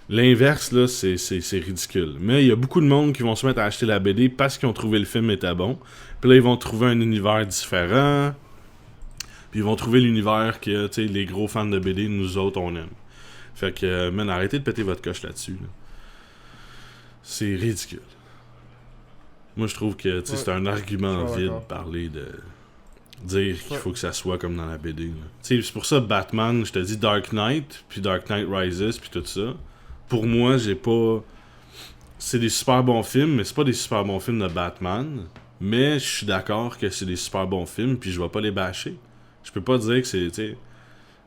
[SPEAKER 1] L'inverse, là, c'est ridicule. Mais il y a beaucoup de monde qui vont se mettre à acheter la BD parce qu'ils ont trouvé le film était bon. Puis là, ils vont trouver un univers différent. Puis ils vont trouver l'univers que, tu sais, les gros fans de BD, nous autres, on aime. Fait que, man, arrêtez de péter votre coche là-dessus. Là. C'est ridicule. Moi, je trouve que c'est un argument vide de parler de... dire qu'il faut que ça soit comme dans la BD. Là. C'est pour ça, Batman, je te dis Dark Knight, puis Dark Knight Rises, puis tout ça. Pour moi, j'ai pas... C'est des super bons films, mais c'est pas des super bons films de Batman. Mais je suis d'accord que c'est des super bons films, puis je vais pas les bâcher. Je peux pas dire que c'est... T'sais,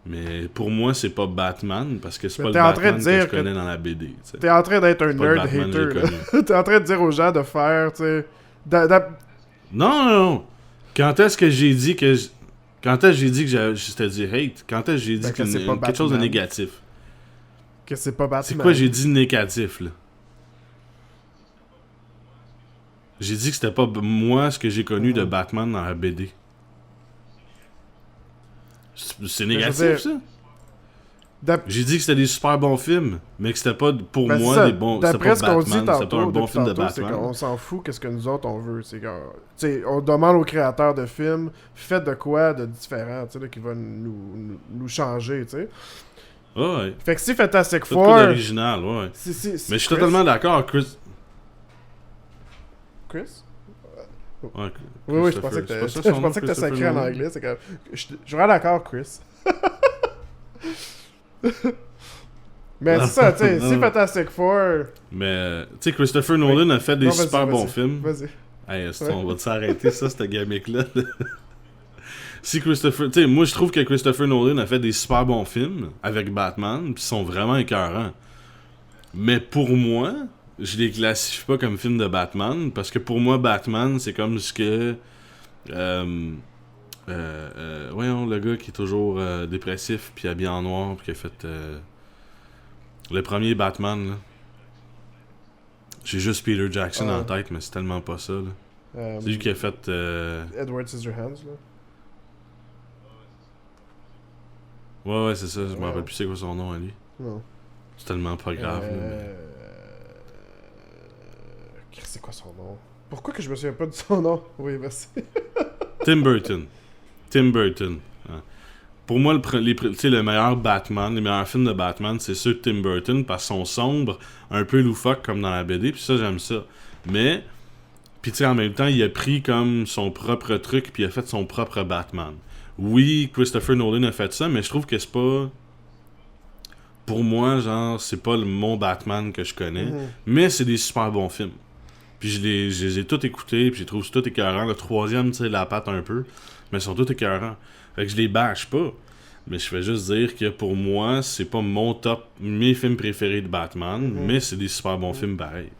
[SPEAKER 1] mais pour moi, c'est pas Batman, parce que c'est pas le Batman que je connais dans la BD. T'sais.
[SPEAKER 2] T'es en train d'être un nerd hater. T'es en train de dire aux gens de faire, tu sais...
[SPEAKER 1] Non. Quand est-ce que j'ai dit que... Quand est-ce que j'ai dit que c'était du hate? Quand est-ce que j'ai dit quelque chose de négatif?
[SPEAKER 2] Que c'est pas Batman.
[SPEAKER 1] C'est quoi j'ai dit négatif, là? J'ai dit que c'était pas moi ce que j'ai connu de Batman dans la BD. C'est négatif, ça? J'ai dit que c'était des super bons films, mais que c'était pas pour moi
[SPEAKER 2] ça,
[SPEAKER 1] des bons. C'était pas Batman, c'était pas un bon film de Batman.
[SPEAKER 2] On s'en fout qu'est-ce que nous autres on veut. C'est que, on demande aux créateurs de films, faites de quoi de différent, tu sais, qui va nous changer, tu sais.
[SPEAKER 1] Ouais.
[SPEAKER 2] Fait que si Fantastic Four.
[SPEAKER 1] C'est original, ouais. Mais je suis totalement d'accord, Chris. Ouais,
[SPEAKER 2] oui, je pensais que t'as sacré en anglais. C'est comme... Je suis vraiment d'accord, Chris. Mais c'est ça, tu sais, si Fantastic Four...
[SPEAKER 1] Mais, tu sais, Christopher Nolan a fait des super bons films.
[SPEAKER 2] Vas-y.
[SPEAKER 1] Hey, on va s'arrêter ça, cette gimmick-là. Si Christopher... Tu sais, moi, je trouve que Christopher Nolan a fait des super bons films avec Batman, pis ils sont vraiment écœurants. Mais pour moi... Je les classifie pas comme film de Batman, parce que pour moi, Batman, c'est comme ce que... voyons, le gars qui est toujours dépressif, puis habillé en noir, puis qui a fait... le premier Batman, là. J'ai juste Peter Jackson en tête, mais c'est tellement pas ça, là. C'est lui qui a fait...
[SPEAKER 2] Edward Scissorhands,
[SPEAKER 1] là. Ouais, c'est ça. Je me rappelle plus c'est quoi son nom à lui.
[SPEAKER 2] Non.
[SPEAKER 1] C'est tellement pas grave, là, mais...
[SPEAKER 2] C'est quoi son nom? Pourquoi que je me souviens pas de son nom? Oui, merci.
[SPEAKER 1] Tim Burton. Hein. Pour moi, le meilleur Batman, les meilleurs films de Batman, c'est ceux de Tim Burton, parce qu'ils sont sombres, un peu loufoques comme dans la BD, puis ça, j'aime ça. Mais, puis tu sais, en même temps, il a pris comme son propre truc, puis il a fait son propre Batman. Oui, Christopher Nolan a fait ça, mais je trouve que c'est pas... Pour moi, genre, c'est pas mon Batman que je connais, mais c'est des super bons films. Puis je les ai tous écoutés, puis je les trouve tous écœurants. Le troisième, tu sais, la patte un peu, mais ils sont tous écœurants. Fait que je les bâche pas. Mais je fais juste dire que pour moi, c'est pas mes films préférés de Batman, mais c'est des super bons films pareils.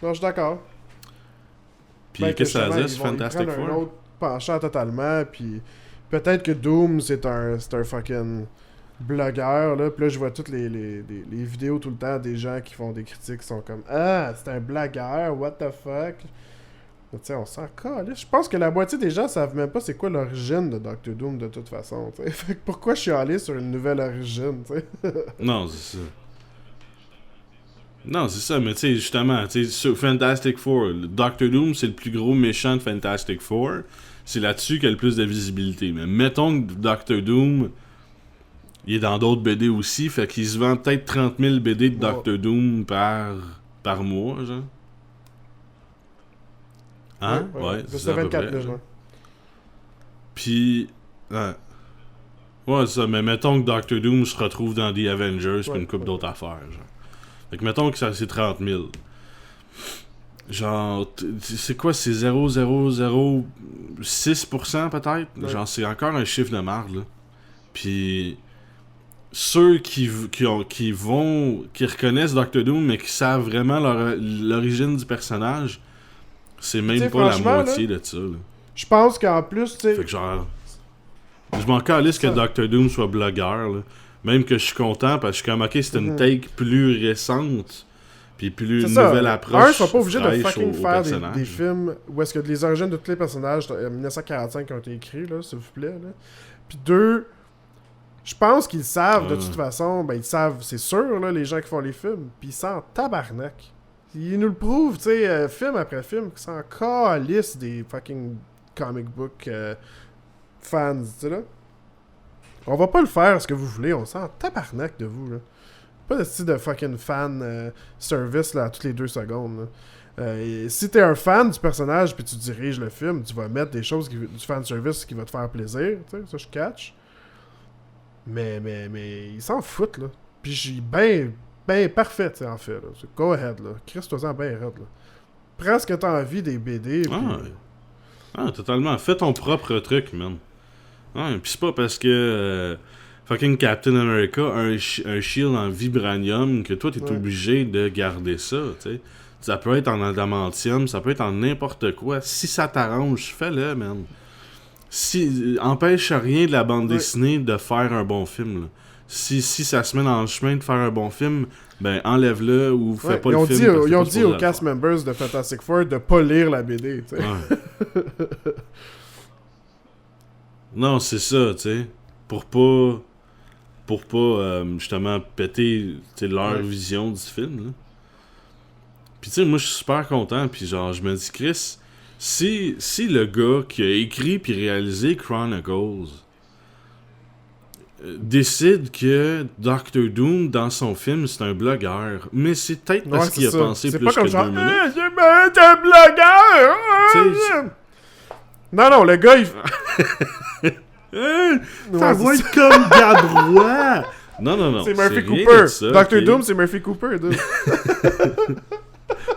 [SPEAKER 2] Non, je suis d'accord.
[SPEAKER 1] Puis qu'est-ce que ça veut dire sur Fantastic Four?
[SPEAKER 2] Un autre penchant totalement, puis peut-être que Doom, c'est un fucking... blogueur, là, puis là je vois toutes les vidéos tout le temps des gens qui font des critiques qui sont comme « Ah, c'est un blagueur, what the fuck? » Tu sais, on s'en calisse. Je pense que la moitié des gens savent même pas c'est quoi l'origine de Dr. Doom de toute façon, tu sais. Fait que pourquoi je suis allé sur une nouvelle origine, tu sais?
[SPEAKER 1] Non, c'est ça. Non, c'est ça, mais tu sais, justement, tu sais, sur Fantastic Four, Dr. Doom, c'est le plus gros méchant de Fantastic Four. C'est là-dessus qu'il y a le plus de visibilité. Mais mettons que Dr. Doom... Il est dans d'autres BD aussi, fait qu'il se vend peut-être 30 000 BD de Dr. Doom par mois, genre. Hein? Ouais, c'est ça à peu près. Puis... Ouais, ça, mais mettons que Dr. Doom se retrouve dans The Avengers puis une couple d'autres affaires, genre. Fait que mettons que ça, c'est 30 000. Genre, c'est quoi, c'est 0,006% peut-être? Ouais. Genre, c'est encore un chiffre de marde, là. Puis... Ceux qui reconnaissent Dr. Doom mais qui savent vraiment l'origine du personnage, c'est même pas la moitié là, de ça.
[SPEAKER 2] Je pense qu'en plus, tu sais...
[SPEAKER 1] Fait que genre... Je m'en calisse que Dr. Doom soit blogueur, là. Même que je suis content parce que je suis comme, ok, c'est une take plus récente puis plus nouvelle approche.
[SPEAKER 2] Ils sont pas obligés de fucking faire des films où est-ce que les origines de tous les personnages en 1945 qui ont été écrits, là, s'il vous plaît. Là. Puis deux... Je pense qu'ils savent, de toute façon, ben ils savent, c'est sûr, là, les gens qui font les films, pis ils s'en tabarnak. Ils nous le prouvent, tu sais, film après film, qu'ils s'en calissent des fucking comic book fans, tu sais là. On va pas le faire ce que vous voulez, on s'en tabarnak de vous, là. Pas de style de fucking fan service là, à toutes les 2 secondes. Et si t'es un fan du personnage puis tu diriges le film, tu vas mettre des choses du fan service qui va te faire plaisir, tu sais, ça je catch. Mais ils s'en foutent là. Puis j'ai ben parfait, tu sais, en fait là. Go ahead là. Christ-toi-en ben raide là. Prends ce que t'as envie des BD.
[SPEAKER 1] Ah, totalement. Fais ton propre truc, man. Ouais, pis c'est pas parce que fucking Captain America a un shield en vibranium que toi t'es obligé de garder ça, tu sais. Ça peut être en adamantium, ça peut être en n'importe quoi. Si ça t'arrange, fais-le, man. Empêche rien de la bande dessinée de faire un bon film, là. Si ça se met dans le chemin de faire un bon film, ben enlève-le ou fais pas le film.
[SPEAKER 2] Ils ont dit aux cast members de Fantastic Four de pas lire la BD, tu sais.
[SPEAKER 1] Ouais. Non, c'est ça, tu sais. Pour pas justement péter leur vision du film, là. Pis tu sais, moi je suis super content, pis genre je me dis, Chris, si le gars qui a écrit puis réalisé Chronicles décide que Doctor Doom dans son film c'est un blogueur, mais c'est peut-être parce qu'il a pensé plus que 2 minutes.
[SPEAKER 2] C'est un blogueur! Non, le gars il...
[SPEAKER 1] Ça va être comme Gabrois! Non.
[SPEAKER 2] C'est Murphy Cooper. Doctor Doom, c'est Murphy Cooper, dude.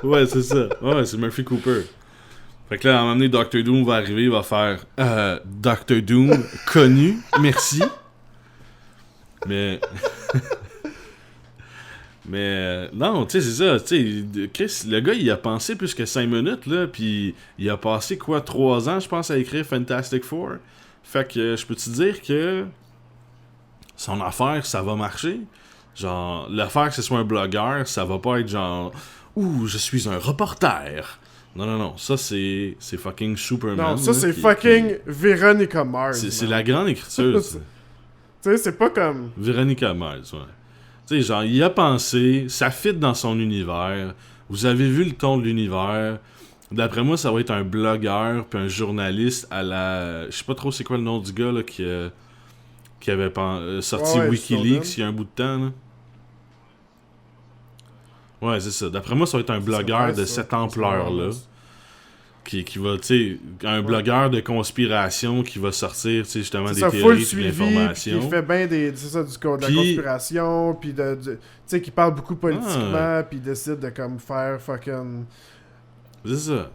[SPEAKER 1] Ouais, c'est ça. Ouais, c'est Murphy Cooper. Fait que là, à un moment donné, Doctor Doom va arriver, il va faire Doctor Doom connu, merci. Mais. Non, tu sais, c'est ça. Tu sais, Chris, le gars, il a pensé plus que 5 minutes, là, pis il a passé, 3 ans, je pense, à écrire Fantastic Four. Fait que je peux te dire que son affaire, ça va marcher. Genre, l'affaire que ce soit un blogueur, ça va pas être genre ouh, je suis un reporter. Non. Ça, c'est fucking Superman.
[SPEAKER 2] Non, ça, c'est fucking Veronica Mars.
[SPEAKER 1] C'est la grande écriture, ça.
[SPEAKER 2] Tu sais, c'est pas comme...
[SPEAKER 1] Veronica Mars, ouais. Tu sais, genre, il a pensé, ça fit dans son univers. Vous avez vu le ton de l'univers. D'après moi, ça va être un blogueur puis un journaliste à la... Je sais pas trop c'est quoi le nom du gars, là, qui avait sorti Wikileaks il y a un bout de temps, là. Ouais, c'est ça. D'après moi, ça va être un blogueur de cette ampleur-là. Qui va, tu sais, un blogueur de conspiration qui va sortir, tu sais, justement, des théories et d'informations.
[SPEAKER 2] Qui fait bien de la conspiration, puis tu sais, qui parle beaucoup politiquement, puis décide de comme faire fucking...
[SPEAKER 1] C'est ça.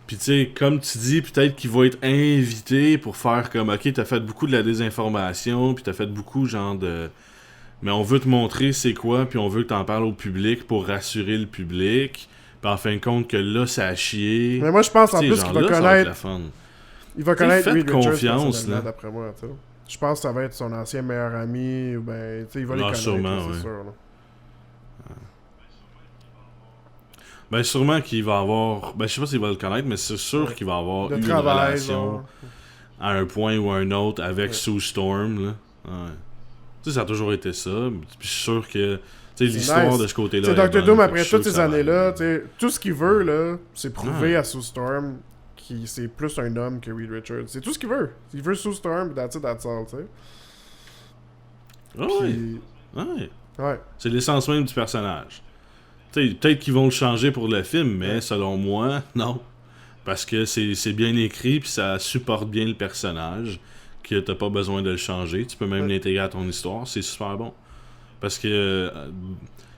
[SPEAKER 1] Puis tu sais, comme tu dis, peut-être qu'il va être invité pour faire comme, ok, t'as fait beaucoup de la désinformation, puis t'as fait beaucoup genre de... Mais on veut te montrer c'est quoi, puis on veut que t'en parles au public pour rassurer le public. Puis en fin de compte que là, ça a chié.
[SPEAKER 2] Mais moi, je pense en plus qu'il va connaître... Il va connaître
[SPEAKER 1] Reed confiance, là.
[SPEAKER 2] D'après moi, tu sais. Je pense que ça va être son ancien meilleur ami, ou ben, tu sais, il va les connaître,
[SPEAKER 1] sûrement,
[SPEAKER 2] c'est sûr, là.
[SPEAKER 1] Ben, sûrement qu'il va avoir... Ben, je sais pas s'il va le connaître, mais c'est sûr qu'il va avoir une relation à un point ou à un autre avec Sue Storm, là. Ouais. Tu sais, ça a toujours été ça. Puis je suis sûr que... Tu sais, l'histoire de ce côté-là...
[SPEAKER 2] C'est Doctor Doom, après toutes ces années-là, tu sais, tout ce qu'il veut, là, c'est prouver à Sue Storm qu'il c'est plus un homme que Reed Richards. C'est tout ce qu'il veut. Il veut Sue Storm, that's all, tu sais.
[SPEAKER 1] Ouais. C'est l'essence même du personnage. T'sais, peut-être qu'ils vont le changer pour le film, mais selon moi, non. Parce que c'est bien écrit, puis ça supporte bien le personnage, que t'as pas besoin de le changer. Tu peux même l'intégrer à ton histoire, c'est super bon. Parce que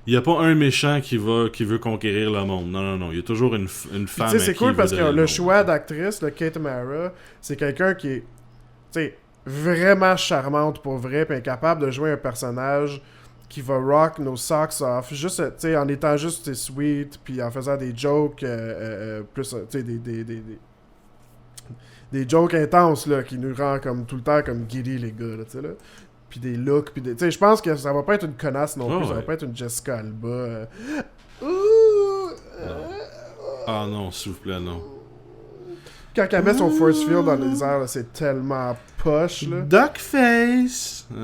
[SPEAKER 1] y a pas un méchant qui veut conquérir le monde. Non. Il y a toujours une femme.
[SPEAKER 2] Tu sais, c'est cool parce que le choix d'actrice, le Kate Mara, c'est quelqu'un qui est, tu sais, vraiment charmante pour vrai, puis incapable de jouer un personnage qui va rock nos socks off, juste, tu sais, en étant juste sweet, puis en faisant des jokes plus, tu sais, des jokes intenses, là, qui nous rend comme tout le temps comme giddy, les gars, là, tu sais, là. Puis des looks, puis des... Tu sais, je pense que ça va pas être une connasse non plus, ça va pas être une Jessica Alba.
[SPEAKER 1] Ah non, s'il vous plaît, non.
[SPEAKER 2] Quand elle met son force field dans les airs, là, c'est tellement poche, là.
[SPEAKER 1] Duckface!
[SPEAKER 2] Tu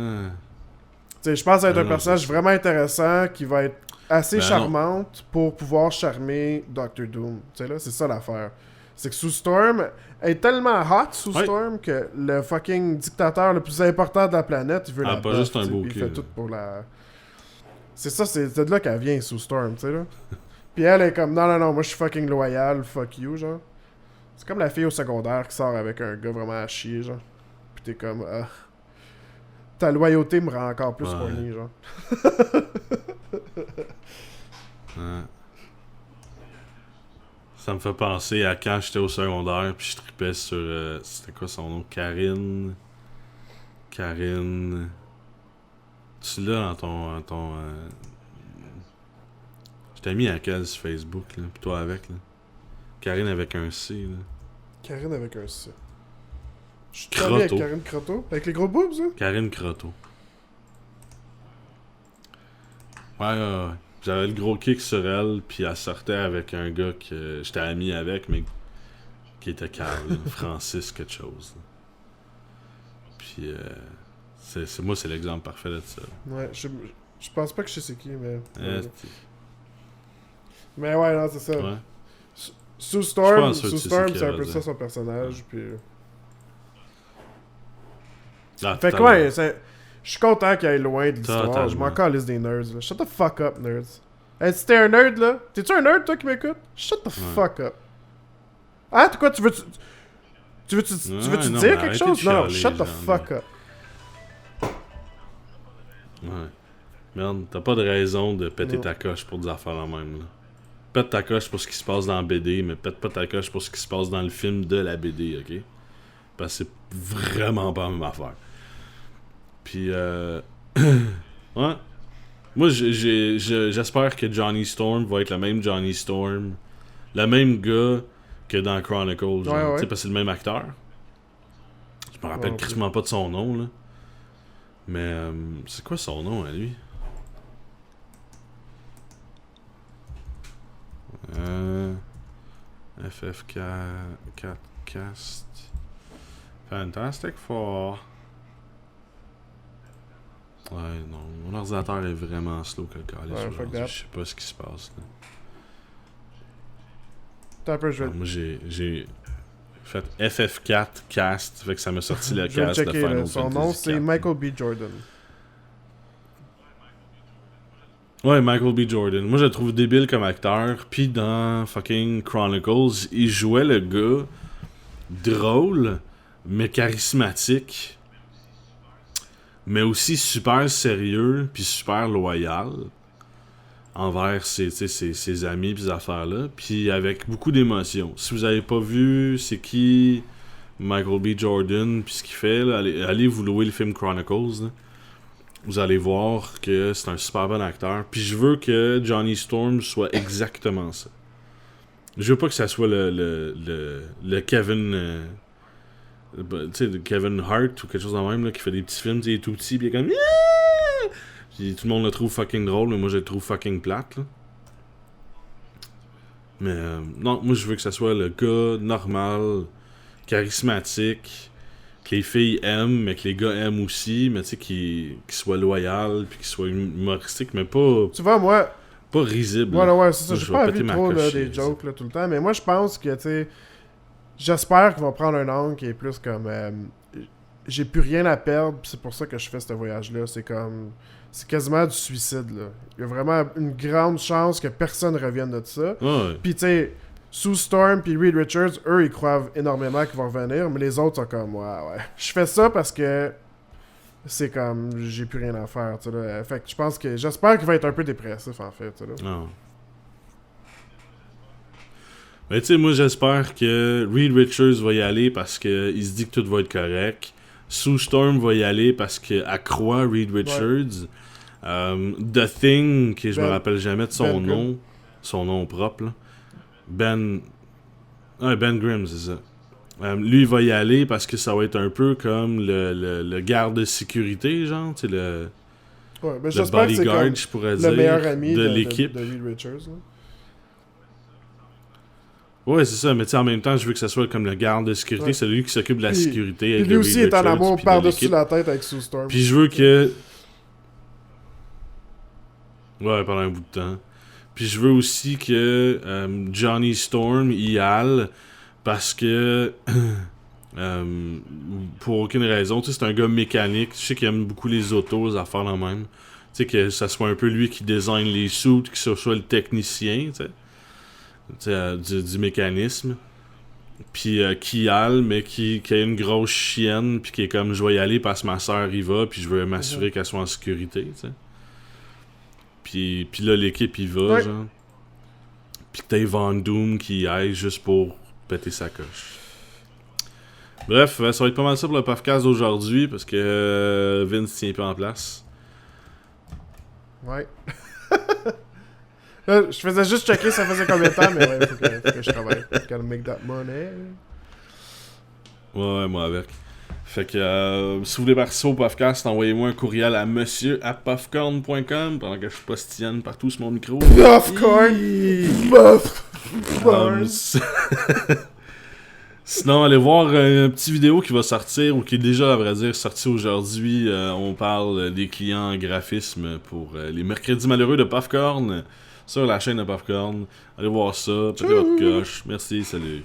[SPEAKER 2] sais, je pense que ça va être un personnage vraiment intéressant qui va être assez charmante pour pouvoir charmer Doctor Doom. Tu sais, là, c'est ça l'affaire. C'est que Sue Storm est tellement hot, Sue Storm, que le fucking dictateur le plus important de la planète, il veut la
[SPEAKER 1] pas
[SPEAKER 2] battre,
[SPEAKER 1] juste un beau
[SPEAKER 2] il
[SPEAKER 1] cul,
[SPEAKER 2] fait tout pour la... C'est ça, c'est de là qu'elle vient, Sue Storm, tu sais, là. Puis elle est comme, non, moi je suis fucking loyal, fuck you, genre. C'est comme la fille au secondaire qui sort avec un gars vraiment à chier, genre. Puis t'es comme, ta loyauté me rend encore plus horny, genre.
[SPEAKER 1] Ça me fait penser à quand j'étais au secondaire, puis je tripais sur... c'était quoi son nom? Karine... Tu l'as dans ton je t'ai mis à quel sur Facebook, là, pis toi avec, là. Karine avec un C, là.
[SPEAKER 2] Karine avec un C. Je suis tombé avec Karine Croteau. Avec les gros boobs, hein?
[SPEAKER 1] Karine Croteau. Ouais. J'avais le gros kick sur elle, puis elle sortait avec un gars que j'étais ami avec, mais qui était calme, Francis quelque chose. Là. Puis, moi, c'est l'exemple parfait de ça.
[SPEAKER 2] Ouais, je pense pas que je sais c'est qui, mais... Mais ouais, non, c'est ça.
[SPEAKER 1] Ouais.
[SPEAKER 2] Sue Storm,
[SPEAKER 1] c'est
[SPEAKER 2] un peu ça son personnage, puis...
[SPEAKER 1] Fait
[SPEAKER 2] que ouais, je suis content qu'il aille loin de l'histoire. Je m'en calisse des nerds, là. Shut the fuck up, nerds. Hey, si t'es un nerd, là... T'es-tu un nerd, toi, qui m'écoute? Shut the fuck up. Ah, quoi, tu veux-tu dire quelque chose? Non, shut the fuck up.
[SPEAKER 1] Ouais. Merde, t'as pas de raison de péter ta coche pour des affaires la même, là. Pète ta coche pour ce qui se passe dans la BD, mais pète pas ta coche pour ce qui se passe dans le film de la BD, ok? Parce que c'est vraiment pas la même affaire. Puis, ouais. Moi, j'espère que Johnny Storm va être le même Johnny Storm, le même gars que dans Chronicles, genre,
[SPEAKER 2] ouais.
[SPEAKER 1] parce que c'est le même acteur. Je me rappelle crissement pas de son nom, là. Mais, c'est quoi son nom à lui? FF4 Cast Fantastic Four. Ouais, non. Mon ordinateur est vraiment slow que le calice. Je sais pas ce qui se passe là. Moi j'ai fait FF4 Cast, fait que ça m'a sorti le cast de Final Fantasy.
[SPEAKER 2] Son nom c'est Michael B. Jordan.
[SPEAKER 1] Ouais, Michael B. Jordan. Moi, je le trouve débile comme acteur. Puis dans fucking Chronicles, il jouait le gars drôle, mais charismatique, mais aussi super sérieux, puis super loyal envers ses amis, puis ces affaires-là. Puis avec beaucoup d'émotions. Si vous avez pas vu c'est qui Michael B. Jordan, puis ce qu'il fait, là, allez vous louer le film Chronicles, là. Vous allez voir que c'est un super bon acteur. Puis je veux que Johnny Storm soit exactement ça. Je veux pas que ça soit le Kevin... tu sais, le Kevin Hart ou quelque chose de même, là, qui fait des petits films, il est tout petit, puis il est comme... Puis tout le monde le trouve fucking drôle, mais moi je le trouve fucking plate, là. Mais non, moi je veux que ça soit le gars normal, charismatique, que les filles aiment, mais que les gars aiment aussi, mais tu sais, qui soit loyal, puis qui soit humoristique, mais pas...
[SPEAKER 2] Tu vois, moi...
[SPEAKER 1] Pas risible.
[SPEAKER 2] Ouais, c'est ça. J'ai pas envie trop là, des jokes là, tout le temps, mais moi je pense que, tu sais... J'espère qu'ils vont prendre un angle qui est plus comme... j'ai plus rien à perdre, pis c'est pour ça que je fais ce voyage-là. C'est comme... C'est quasiment du suicide, là. Il y a vraiment une grande chance que personne revienne de ça.
[SPEAKER 1] Ouais.
[SPEAKER 2] Pis tu sais... Sue Storm puis Reed Richards, eux, ils croient énormément qu'ils vont revenir, mais les autres sont comme, ouais. Je fais ça parce que c'est comme, j'ai plus rien à faire, tu sais, là. Fait que je pense que, j'espère qu'il va être un peu dépressif, en fait, tu sais, là.
[SPEAKER 1] Non. Mais tu sais, moi, j'espère que Reed Richards va y aller parce qu'il se dit que tout va être correct. Sue Storm va y aller parce qu'elle croit Reed Richards. Ouais. The Thing, que je me rappelle jamais de son nom, son nom propre, là. Ben Grimm, c'est ça. Lui, il va y aller parce que ça va être un peu comme le garde de sécurité, genre, tu sais, le bodyguard, je pourrais dire,
[SPEAKER 2] le meilleur ami
[SPEAKER 1] de l'équipe.
[SPEAKER 2] De Reed Richards. Là.
[SPEAKER 1] Ouais, c'est ça, mais tu sais, en même temps, je veux que ça soit comme le garde de sécurité, c'est lui qui s'occupe de la sécurité.
[SPEAKER 2] Puis lui aussi est en amour par-dessus la tête avec Sue Storm.
[SPEAKER 1] Puis je veux que... Ouais, pendant un bout de temps. Puis je veux aussi que Johnny Storm y aille Parce que... pour aucune raison. Tu sais, c'est un gars mécanique. Je sais qu'il aime beaucoup les autos, les affaires la même. Tu sais, que ça soit un peu lui qui design les suits, que ce soit le technicien, tu sais, du mécanisme. Puis qui hale, mais qui a une grosse chienne, puis qui est comme, je vais y aller parce que ma soeur y va, puis je veux m'assurer qu'elle soit en sécurité, tu sais. Puis là, l'équipe y va, genre. Puis que t'as Von Doom qui y aille juste pour péter sa coche. Bref, ça va être pas mal ça pour le podcast d'aujourd'hui, parce que Vince tient pas en place.
[SPEAKER 2] Ouais. Là, je faisais juste checker ça faisait combien de temps, mais ouais, faut que je travaille. Gotta make that money.
[SPEAKER 1] Ouais, moi avec. Fait que si vous voulez participer au podcast, envoyez-moi un courriel à monsieur@puffcorn.com pendant que je postillonne partout sur mon micro.
[SPEAKER 2] Puffcorn! Puffcorn!
[SPEAKER 1] Sinon, allez voir une petite vidéo qui va sortir, ou qui est déjà, à vrai dire, sortie aujourd'hui. On parle des clients en graphisme pour les mercredis malheureux de Puffcorn sur la chaîne de Puffcorn. Allez voir ça, pétez votre coche. Merci, salut.